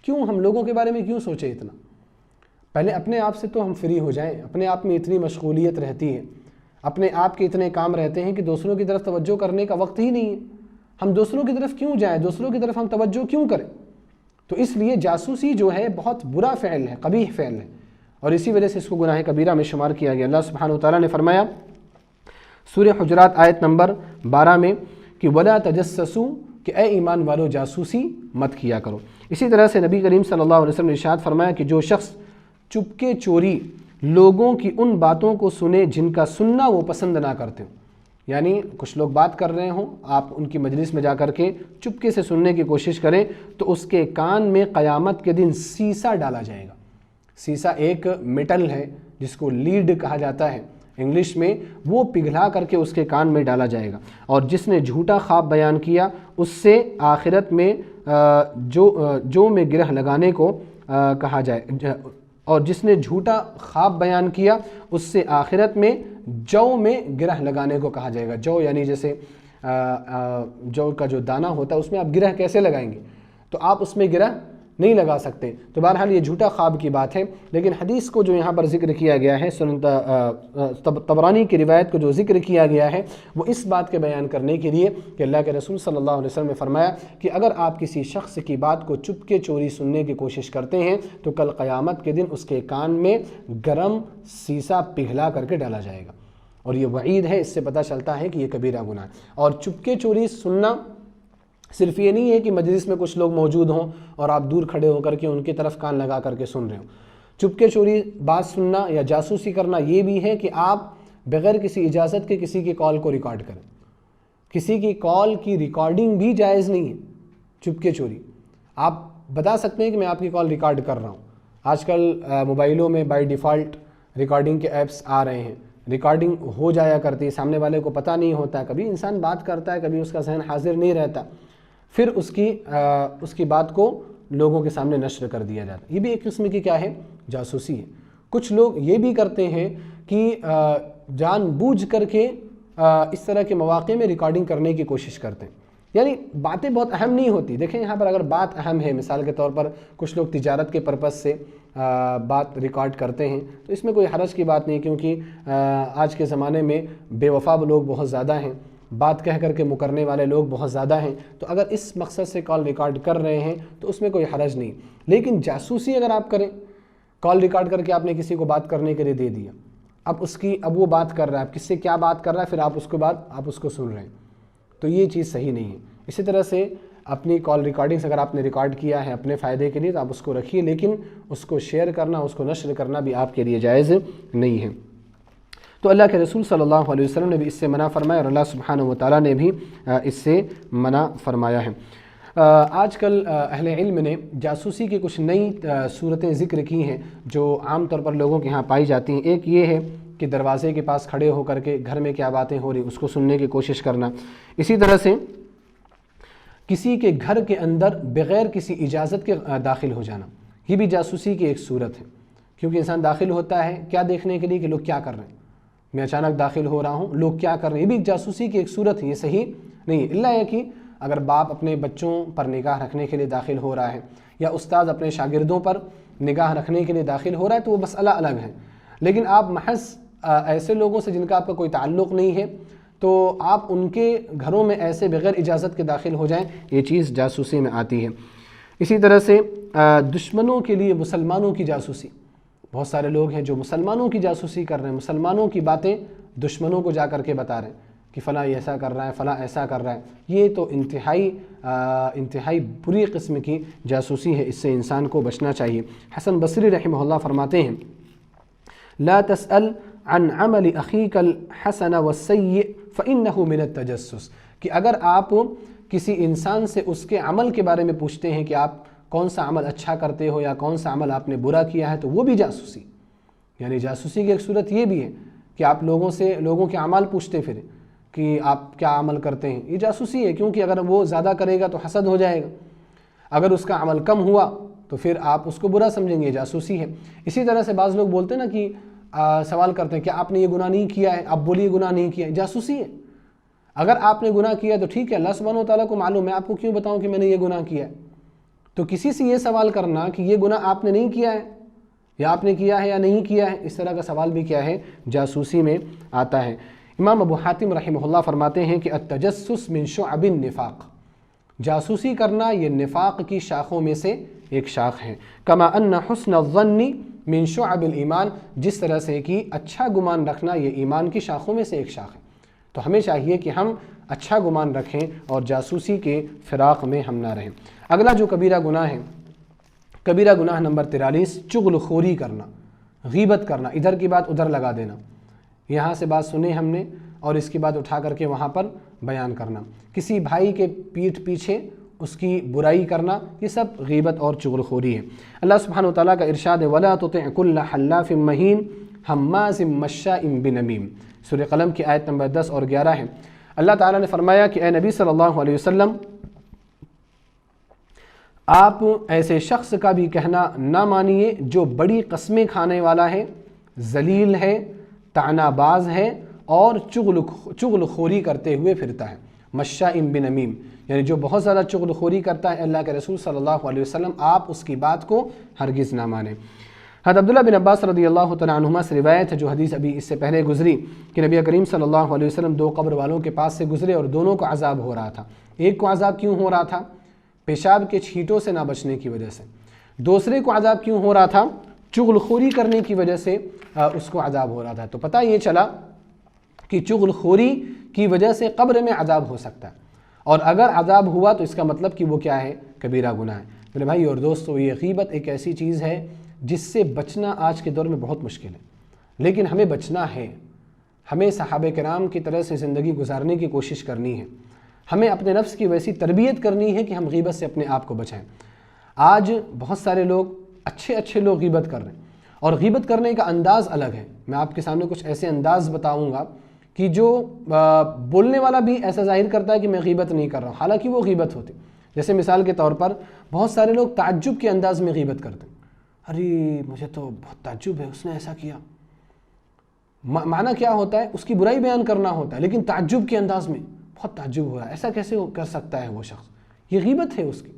کیوں ہم لوگوں کے بارے میں کیوں سوچیں اتنا؟ پہلے اپنے آپ سے تو ہم فری ہو جائیں. اپنے آپ میں اتنی مشغولیت رہتی ہے، اپنے آپ کے اتنے کام رہتے ہیں کہ دوسروں کی طرف توجہ کرنے کا وقت ہی نہیں ہے. ہم دوسروں کی طرف کیوں جائیں؟ دوسروں کی طرف ہم توجہ کیوں کریں؟ تو اس لیے جاسوسی جو ہے بہت برا فعل ہے، قبیح فعل ہے، اور اسی وجہ سے اس کو گناہ کبیرہ میں شمار کیا گیا. اللہ سبحانہ وتعالیٰ نے فرمایا سورہ حجرات آیت نمبر 12 میں کہ وَلَا تَجَسَّسُوا، کہ اے ایمان والو جاسوسی مت کیا کرو. اسی طرح سے نبی کریم صلی اللہ علیہ وسلم نے ارشاد فرمایا کہ جو شخص چپکے چوری لوگوں کی ان باتوں کو سنے جن کا سننا وہ پسند نہ کرتے ہوں، یعنی کچھ لوگ بات کر رہے ہوں، آپ ان کی مجلس میں جا کر کے چپکے سے سننے کی کوشش کریں، تو اس کے کان میں قیامت کے دن سیسا ڈالا جائے گا. سیسا ایک میٹل ہے جس کو لیڈ کہا جاتا ہے انگلش میں، وہ پگھلا کر کے اس کے کان میں ڈالا جائے گا. اور جس نے جھوٹا خواب بیان کیا اس سے آخرت میں جو میں گرہ لگانے کو کہا جائے، اور جس نے جھوٹا خواب بیان کیا اس سے آخرت میں جو میں گرہ لگانے کو کہا جائے گا. جو یعنی جیسے جو کا جو دانہ ہوتا ہے اس میں آپ گرہ کیسے لگائیں گے؟ تو آپ اس میں گرہ نہیں لگا سکتے. تو بہرحال یہ جھوٹا خواب کی بات ہے. لیکن حدیث کو جو یہاں پر ذکر کیا گیا ہے، سنن طبرانی کی روایت کو جو ذکر کیا گیا ہے، وہ اس بات کے بیان کرنے کے لیے کہ اللہ کے رسول صلی اللہ علیہ وسلم نے فرمایا کہ اگر آپ کسی شخص کی بات کو چپ کے چوری سننے کی کوشش کرتے ہیں تو کل قیامت کے دن اس کے کان میں گرم سیسا پگھلا کر کے ڈالا جائے گا. اور یہ وعید ہے، اس سے پتہ چلتا ہے کہ یہ کبیرہ گناہ ہے. اور چپکے چوری سننا صرف یہ نہیں ہے کہ مجلس میں کچھ لوگ موجود ہوں اور آپ دور کھڑے ہو کر کے ان کی طرف کان لگا کر کے سن رہے ہوں. چپکے چوری بات سننا یا جاسوسی کرنا یہ بھی ہے کہ آپ بغیر کسی اجازت کے کسی کی کال کو ریکارڈ کریں. کسی کی کال کی ریکارڈنگ بھی جائز نہیں ہے. چپکے چوری آپ بتا سکتے ہیں کہ میں آپ کی کال ریکارڈ کر رہا ہوں. آج کل موبائلوں میں بائی ڈیفالٹ ریکارڈنگ کے ایپس آ رہے ہیں، ریکارڈنگ ہو جایا کرتی ہے، سامنے والے کو پتہ نہیں ہوتا. کبھی انسان بات کرتا ہے، کبھی اس کا ذہن حاضر نہیں رہتا، پھر اس کی بات کو لوگوں کے سامنے نشر کر دیا جاتا ہے. یہ بھی ایک قسم کی کیا ہے؟ جاسوسی ہے. کچھ لوگ یہ بھی کرتے ہیں کہ جان بوجھ کر کے اس طرح کے مواقع میں ریکارڈنگ کرنے کی کوشش کرتے ہیں. یعنی باتیں بہت اہم نہیں ہوتی. دیکھیں یہاں پر اگر بات اہم ہے، مثال کے طور پر کچھ لوگ تجارت کے پرپس سے بات ریکارڈ کرتے ہیں، تو اس میں کوئی حرج کی بات نہیں، کیونکہ آج کے زمانے میں بے وفا لوگ بہت زیادہ ہیں، بات کہہ کر کے مکرنے والے لوگ بہت زیادہ ہیں. تو اگر اس مقصد سے کال ریکارڈ کر رہے ہیں تو اس میں کوئی حرج نہیں. لیکن جاسوسی اگر آپ کریں، کال ریکارڈ کر کے آپ نے کسی کو بات کرنے کے لیے دے دیا، اب وہ بات کر رہا ہے، اب کس سے کیا بات کر رہا ہے، پھر آپ اس کو سن رہے ہیں، تو یہ چیز صحیح نہیں ہے. اسی طرح سے اپنی کال ریکارڈنگز اگر آپ نے ریکارڈ کیا ہے اپنے فائدے کے لیے تو آپ اس کو رکھیے، لیکن اس کو شیئر کرنا، اس کو نشر کرنا بھی آپ کے لیے جائز نہیں ہے. تو اللہ کے رسول صلی اللہ علیہ وسلم نے بھی اس سے منع فرمایا اور اللہ سبحانہ و تعالیٰ نے بھی اس سے منع فرمایا ہے. آج کل اہل علم نے جاسوسی کی کچھ نئی صورتیں ذکر کی ہیں جو عام طور پر لوگوں کے ہاں پائی جاتی ہیں. ایک یہ ہے کہ دروازے کے پاس کھڑے ہو کر کے گھر میں کیا باتیں ہو رہی اس کو سننے کی کوشش کرنا. اسی طرح سے کسی کے گھر کے اندر بغیر کسی اجازت کے داخل ہو جانا، یہ بھی جاسوسی کی ایک صورت ہے. کیونکہ انسان داخل ہوتا ہے کیا دیکھنے کے لیے کہ لوگ کیا کر رہے ہیں. میں اچانک داخل ہو رہا ہوں، لوگ کیا کر رہے ہیں، یہ بھی جاسوسی کی ایک صورت ہے. یہ صحیح نہیں ہے، الا یہ کہ اگر باپ اپنے بچوں پر نگاہ رکھنے کے لیے داخل ہو رہا ہے یا استاد اپنے شاگردوں پر نگاہ رکھنے کے لیے داخل ہو رہا ہے تو وہ مسئلہ الگ ہے. لیکن آپ محض ایسے لوگوں سے جن کا آپ کا کوئی تعلق نہیں ہے تو آپ ان کے گھروں میں ایسے بغیر اجازت کے داخل ہو جائیں، یہ چیز جاسوسی میں آتی ہے۔ اسی طرح سے دشمنوں کے لیے مسلمانوں کی جاسوسی، بہت سارے لوگ ہیں جو مسلمانوں کی جاسوسی کر رہے ہیں، مسلمانوں کی باتیں دشمنوں کو جا کر کے بتا رہے ہیں کہ فلاں ایسا کر رہا ہے، فلاں ایسا کر رہا ہے۔ یہ تو انتہائی بری قسم کی جاسوسی ہے، اس سے انسان کو بچنا چاہیے۔ حسن بصری رحمہ اللہ فرماتے ہیں لا تسأل عن عمل اخیک الحسن والسیئ فإنه من التجسس، کہ اگر آپ کسی انسان سے اس کے عمل کے بارے میں پوچھتے ہیں کہ آپ کون سا عمل اچھا کرتے ہو یا کون سا عمل آپ نے برا کیا ہے، تو وہ بھی جاسوسی، یعنی جاسوسی کی ایک صورت یہ بھی ہے کہ آپ لوگوں کے اعمال پوچھتے پھریں کہ آپ کیا عمل کرتے ہیں، یہ جاسوسی ہے، کیونکہ اگر وہ زیادہ کرے گا تو حسد ہو جائے گا، اگر اس کا عمل کم ہوا تو پھر آپ اس کو برا سمجھیں گے، یہ جاسوسی ہے۔ اسی طرح سے بعض لوگ بولتے ہیں نا کہ سوال کرتے ہیں کہ آپ نے یہ گناہ نہیں کیا ہے، آپ بولیے گناہ نہیں کیا ہے، جاسوسی ہے۔ اگر آپ نے گناہ کیا ہے تو ٹھیک ہے، اللہ سبحانہ و تعالیٰ کو معلوم ہے، آپ کو کیوں بتاؤں کہ میں نے یہ گناہ کیا ہے؟ تو کسی سے یہ سوال کرنا کہ یہ گناہ آپ نے نہیں کیا ہے یا آپ نے کیا ہے یا نہیں کیا ہے، اس طرح کا سوال بھی کیا ہے، جاسوسی میں آتا ہے۔ امام ابو حاتم رحمہ اللہ فرماتے ہیں کہ التجسس من شعب النفاق، جاسوسی کرنا یہ نفاق کی شاخوں میں سے ایک شاخ ہے۔ کما ان حسن الظن من شعب الایمان، جس طرح سے کہ اچھا گمان رکھنا یہ ایمان کی شاخوں میں سے ایک شاخ ہے۔ تو ہمیں چاہیے کہ ہم اچھا گمان رکھیں اور جاسوسی کے فراق میں ہم نہ رہیں۔ اگلا جو کبیرہ گناہ ہے، کبیرہ گناہ نمبر 43، چغل خوری کرنا، غیبت کرنا، ادھر کی بات ادھر لگا دینا، یہاں سے بات سنی ہم نے اور اس کی بات اٹھا کر کے وہاں پر بیان کرنا، کسی بھائی کے پیٹھ پیچھے اس کی برائی کرنا، یہ سب غیبت اور چغل خوری ہے۔ اللہ سبحانہ و تعالیٰ کا ارشاد ہے وَلَا تُطِعْ كُلَّ حَلَّافٍ مَّهِينٍ حَمَّازٍ مَّشَّاءٍ بِنَمِيمٍ، سورہ قلم کی آیت نمبر 10 اور 11 ہے۔ اللہ تعالیٰ نے فرمایا کہ اے نبی صلی اللہ علیہ وسلم، آپ ایسے شخص کا بھی کہنا نہ مانیے جو بڑی قسمیں کھانے والا ہے، ذلیل ہے، طعنہ باز ہے اور چغل خوری کرتے ہوئے پھرتا ہے۔ مشاء بنمیم، یعنی جو بہت زیادہ چغل خوری کرتا ہے، اللہ کے رسول صلی اللہ علیہ وسلم آپ اس کی بات کو ہرگز نہ مانیں۔ حضرت عبداللہ بن عباس رضی اللہ تعالیٰ عنہما سے روایت ہے، جو حدیث ابھی اس سے پہلے گزری، کہ نبی کریم صلی اللہ علیہ وسلم دو قبر والوں کے پاس سے گزرے اور دونوں کو عذاب ہو رہا تھا۔ ایک کو عذاب کیوں ہو رہا تھا؟ پیشاب کے چھینٹوں سے نہ بچنے کی وجہ سے۔ دوسرے کو عذاب کیوں ہو رہا تھا؟ چغل خوری کرنے کی وجہ سے اس کو عذاب ہو رہا تھا۔ تو پتہ یہ چلا کہ چغل خوری کی وجہ سے قبر میں عذاب ہو سکتا ہے، اور اگر عذاب ہوا تو اس کا مطلب کہ وہ کیا ہے؟ کبیرہ گناہ ہے۔ میرے بھائی اور دوستو، یہ غیبت ایک ایسی چیز ہے جس سے بچنا آج کے دور میں بہت مشکل ہے، لیکن ہمیں بچنا ہے۔ ہمیں صحابہ کرام کی طرح سے زندگی گزارنے کی کوشش کرنی ہے، ہمیں اپنے نفس کی ویسی تربیت کرنی ہے کہ ہم غیبت سے اپنے آپ کو بچائیں۔ آج بہت سارے لوگ، اچھے لوگ غیبت کر رہے ہیں، اور غیبت کرنے کا انداز الگ ہے۔ میں آپ کے سامنے کچھ ایسے انداز بتاؤں گا کہ جو بولنے والا بھی ایسا ظاہر کرتا ہے کہ میں غیبت نہیں کر رہا ہوں، حالانکہ وہ غیبت ہوتی۔ جیسے مثال کے طور پر بہت سارے لوگ تعجب کے انداز میں غیبت کرتے ہیں، ارے مجھے تو بہت تعجب ہے، اس نے ایسا کیا۔ معنی کیا ہوتا ہے؟ اس کی برائی بیان کرنا ہوتا ہے، لیکن تعجب کے انداز میں بہت تعجب ہو رہا ہے، ایسا کیسے کر سکتا ہے وہ شخص؟ یہ غیبت ہے اس کی۔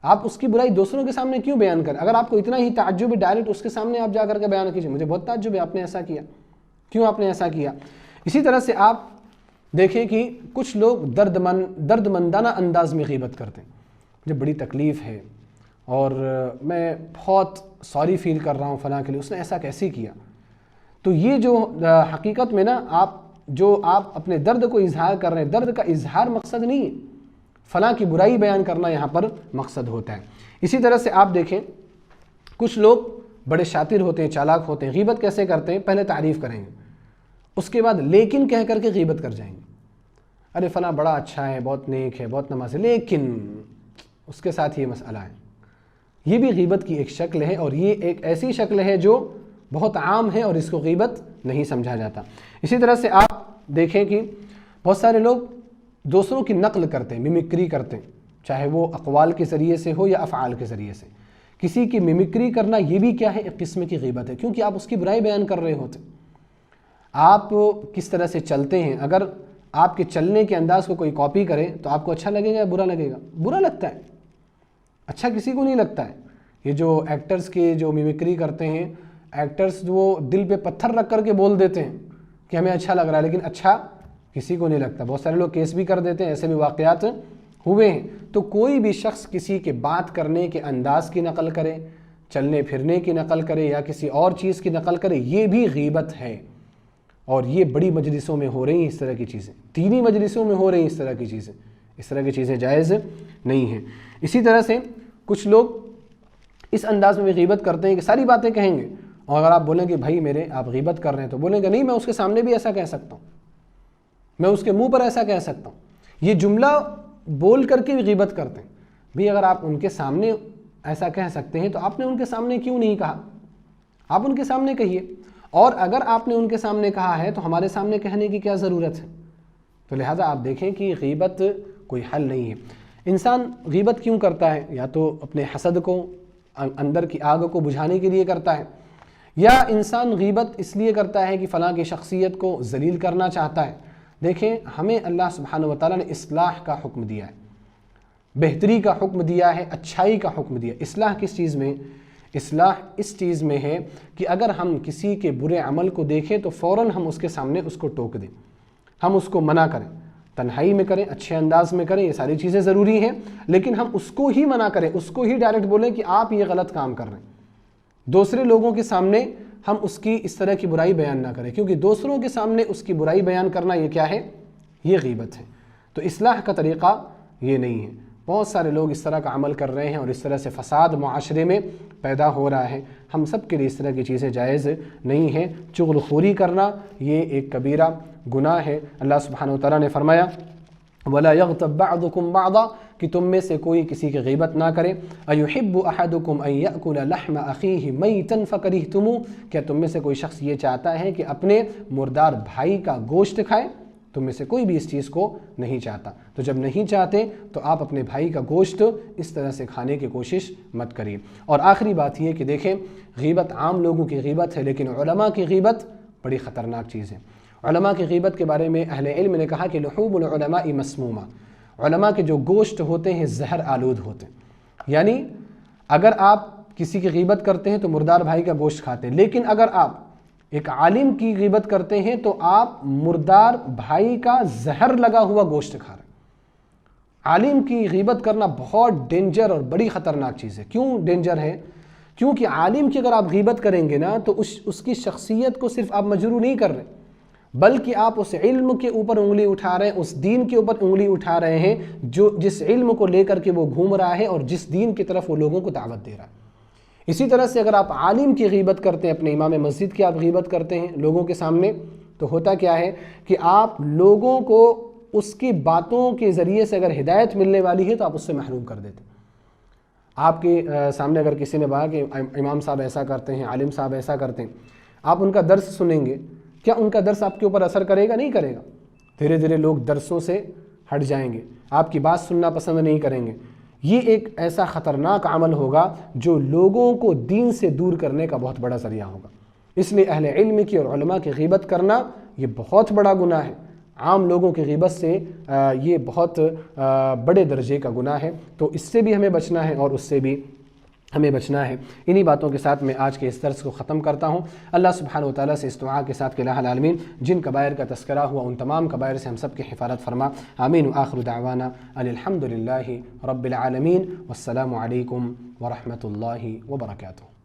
آپ اس کی برائی دوسروں کے سامنے کیوں بیان کریں؟ اگر آپ کو اتنا ہی تعجب ہے، ڈائریکٹ اس کے سامنے آپ جا کر کے بیان کیجئے، مجھے بہت تعجب ہے، آپ نے ایسا کیا، کیوں آپ نے ایسا کیا؟ اسی طرح سے آپ دیکھیں کہ کچھ لوگ درد مندانہ انداز میں غیبت کرتے ہیں، مجھے بڑی تکلیف ہے اور میں بہت سوری فیل کر رہا ہوں فلاں کے لیے، اس نے ایسا کیسے کیا؟ تو یہ جو حقیقت میں نا آپ اپنے درد کو اظہار کر رہے ہیں، درد کا اظہار مقصد نہیں ہے، فلاں کی برائی بیان کرنا یہاں پر مقصد ہوتا ہے۔ اسی طرح سے آپ دیکھیں کچھ لوگ بڑے شاطر ہوتے ہیں، چالاک ہوتے ہیں، غیبت کیسے کرتے ہیں؟ پہلے تعریف کریں گے، اس کے بعد لیکن کہہ کر کے غیبت کر جائیں گے، ارے فلاں بڑا اچھا ہے، بہت نیک ہے، بہت نمازی، لیکن اس کے ساتھ یہ مسئلہ ہے۔ یہ بھی غیبت کی ایک شکل ہے، اور یہ ایک ایسی شکل ہے جو بہت عام ہے اور اس کو غیبت نہیں سمجھا جاتا۔ اسی طرح سے آپ دیکھیں کہ بہت سارے لوگ دوسروں کی نقل کرتے ہیں، میمکری کرتے ہیں، چاہے وہ اقوال کے ذریعے سے ہو یا افعال کے ذریعے سے۔ کسی کی میمکری کرنا یہ بھی کیا ہے؟ ایک قسم کی غیبت ہے، کیونکہ آپ اس کی برائی بیان کر رہے ہوتے۔ آپ کس طرح سے چلتے ہیں، اگر آپ کے چلنے کے انداز کو کوئی کاپی کرے تو آپ کو اچھا لگے گا یا برا لگے گا؟ برا لگتا ہے، اچھا کسی کو نہیں لگتا ہے۔ یہ جو ایکٹرز کے جو میمکری کرتے ہیں، ایکٹرز وہ دل پہ پتھر رکھ کر کے بول دیتے ہیں کہ ہمیں اچھا لگ رہا ہے، لیکن اچھا کسی کو نہیں لگتا. بہت سارے لوگ کیس بھی کر دیتے ہیں، ایسے بھی واقعات ہوئے ہیں. تو کوئی بھی شخص کسی کے بات کرنے کے انداز کی نقل کرے، چلنے پھرنے کی نقل کرے یا کسی اور چیز کی نقل کرے، یہ بھی غیبت ہے. اور یہ بڑی مجلسوں میں ہو رہی ہیں اس طرح کی چیزیں، دینی مجلسوں میں ہو رہی ہیں اس طرح کی چیزیں. اس طرح کی چیزیں جائز نہیں ہیں. اسی طرح سے کچھ لوگ اس انداز میں بھی غیبت کرتے ہیں کہ ساری باتیں کہیں گے، اور اگر آپ بولیں کہ بھائی میرے آپ غیبت کر رہے ہیں تو بولیں گے نہیں، میں اس کے سامنے بھی ایسا کہہ سکتا ہوں، میں اس کے منہ پر ایسا کہہ سکتا ہوں. یہ جملہ بول کر کے بھی غیبت کرتے ہیں. بھی اگر آپ ان کے سامنے ایسا کہہ سکتے ہیں تو آپ نے ان کے سامنے کیوں نہیں کہا؟ آپ ان کے سامنے کہیے. اور اگر آپ نے ان کے سامنے کہا ہے تو ہمارے سامنے کہنے کی کیا ضرورت ہے؟ تو لہٰذا آپ دیکھیں کہ غیبت کوئی حل نہیں ہے. انسان غیبت کیوں کرتا ہے؟ یا تو اپنے حسد کو، اندر کی آگ کو بجھانے کے لیے کرتا ہے، یا انسان غیبت اس لیے کرتا ہے کہ فلاں کی شخصیت کو ذلیل کرنا چاہتا ہے. دیکھیں، ہمیں اللہ سبحانہ وتعالیٰ نے اصلاح کا حکم دیا ہے، بہتری کا حکم دیا ہے، اچھائی کا حکم دیا ہے. اصلاح کس چیز میں؟ اصلاح اس چیز میں ہے کہ اگر ہم کسی کے برے عمل کو دیکھیں تو فوراً ہم اس کے سامنے اس کو ٹوک دیں، ہم اس کو منع کریں، تنہائی میں کریں، اچھے انداز میں کریں. یہ ساری چیزیں ضروری ہیں، لیکن ہم اس کو ہی منع کریں، اس کو ہی ڈائریکٹ بولیں کہ آپ یہ غلط کام کر رہے ہیں. دوسرے لوگوں کے سامنے ہم اس کی اس طرح کی برائی بیان نہ کریں، کیونکہ دوسروں کے سامنے اس کی برائی بیان کرنا یہ کیا ہے؟ یہ غیبت ہے. تو اصلاح کا طریقہ یہ نہیں ہے. بہت سارے لوگ اس طرح کا عمل کر رہے ہیں اور اس طرح سے فساد معاشرے میں پیدا ہو رہا ہے. ہم سب کے لیے اس طرح کی چیزیں جائز نہیں ہیں. چغل خوری کرنا یہ ایک کبیرہ گناہ ہے. اللہ سبحانہ وتعالیٰ نے فرمایا وَلَا يَغْتَبْ بَعْضُكُمْ بَعْضًا کہ تم میں سے کوئی کسی کی غیبت نہ کرے. أَيُحِبُّ أَحَدُكُمْ أَن يَأْكُلَ لَحْمَ أَخِيهِ مَيْتًا فَكَرِهْتُمُوهُ کیا تم میں سے کوئی شخص یہ چاہتا ہے کہ اپنے مردار بھائی کا گوشت کھائے؟ تم میں سے کوئی بھی اس چیز کو نہیں چاہتا. تو جب نہیں چاہتے تو آپ اپنے بھائی کا گوشت اس طرح سے کھانے کی کوشش مت کریے. اور آخری بات یہ کہ دیکھیں، غیبت عام لوگوں کی غیبت ہے، لیکن علماء کی غیبت بڑی خطرناک چیز ہے. علماء کی غیبت کے بارے میں اہل علم نے کہا کہ لحوم العلماء مسمومہ، علماء کے جو گوشت ہوتے ہیں زہر آلود ہوتے ہیں. یعنی اگر آپ کسی کی غیبت کرتے ہیں تو مردار بھائی کا گوشت کھاتے ہیں، لیکن اگر آپ ایک عالم کی غیبت کرتے ہیں تو آپ مردار بھائی کا زہر لگا ہوا گوشت کھا رہے ہیں. عالم کی غیبت کرنا بہت ڈینجر اور بڑی خطرناک چیز ہے. کیوں ڈینجر ہے؟ کیونکہ عالم کی اگر آپ غیبت کریں گے نا تو اس کی شخصیت کو صرف آپ مجروح نہیں کر رہے، بلکہ آپ اس علم کے اوپر انگلی اٹھا رہے ہیں، اس دین کے اوپر انگلی اٹھا رہے ہیں جس علم کو لے کر کے وہ گھوم رہا ہے اور جس دین کی طرف وہ لوگوں کو دعوت دے رہا ہے. اسی طرح سے اگر آپ عالم کی غیبت کرتے ہیں، اپنے امام مسجد کی آپ غیبت کرتے ہیں لوگوں کے سامنے، تو ہوتا کیا ہے کہ آپ لوگوں کو اس کی باتوں کے ذریعے سے اگر ہدایت ملنے والی ہے تو آپ اس سے محروم کر دیتے ہیں. آپ کے سامنے اگر کسی نے کہا کہ امام صاحب ایسا کرتے ہیں، عالم صاحب ایسا کرتے ہیں، آپ ان کا درس سنیں گے، کیا ان کا درس آپ کے اوپر اثر کرے گا؟ نہیں کرے گا. دھیرے دھیرے لوگ درسوں سے ہٹ جائیں گے، آپ کی بات سننا پسند نہیں کریں گے. یہ ایک ایسا خطرناک عمل ہوگا جو لوگوں کو دین سے دور کرنے کا بہت بڑا ذریعہ ہوگا. اس لیے اہل علم کی اور علماء کی غیبت کرنا یہ بہت بڑا گناہ ہے. عام لوگوں کی غیبت سے یہ بہت بڑے درجے کا گناہ ہے. تو اس سے بھی ہمیں بچنا ہے اور اس سے بھی ہمیں بچنا ہے. انہی باتوں کے ساتھ میں آج کے اس درس کو ختم کرتا ہوں. اللہ سبحانہ وتعالیٰ سے اس دعا کے ساتھ کہ الہ العالمین جن کبائر کا تذکرہ ہوا ان تمام کبائر سے ہم سب کی حفاظت فرما. آمین. وآخر دعوانا ان الحمد للہ رب العالمین والسلام علیکم ورحمۃ اللہ وبرکاتہ.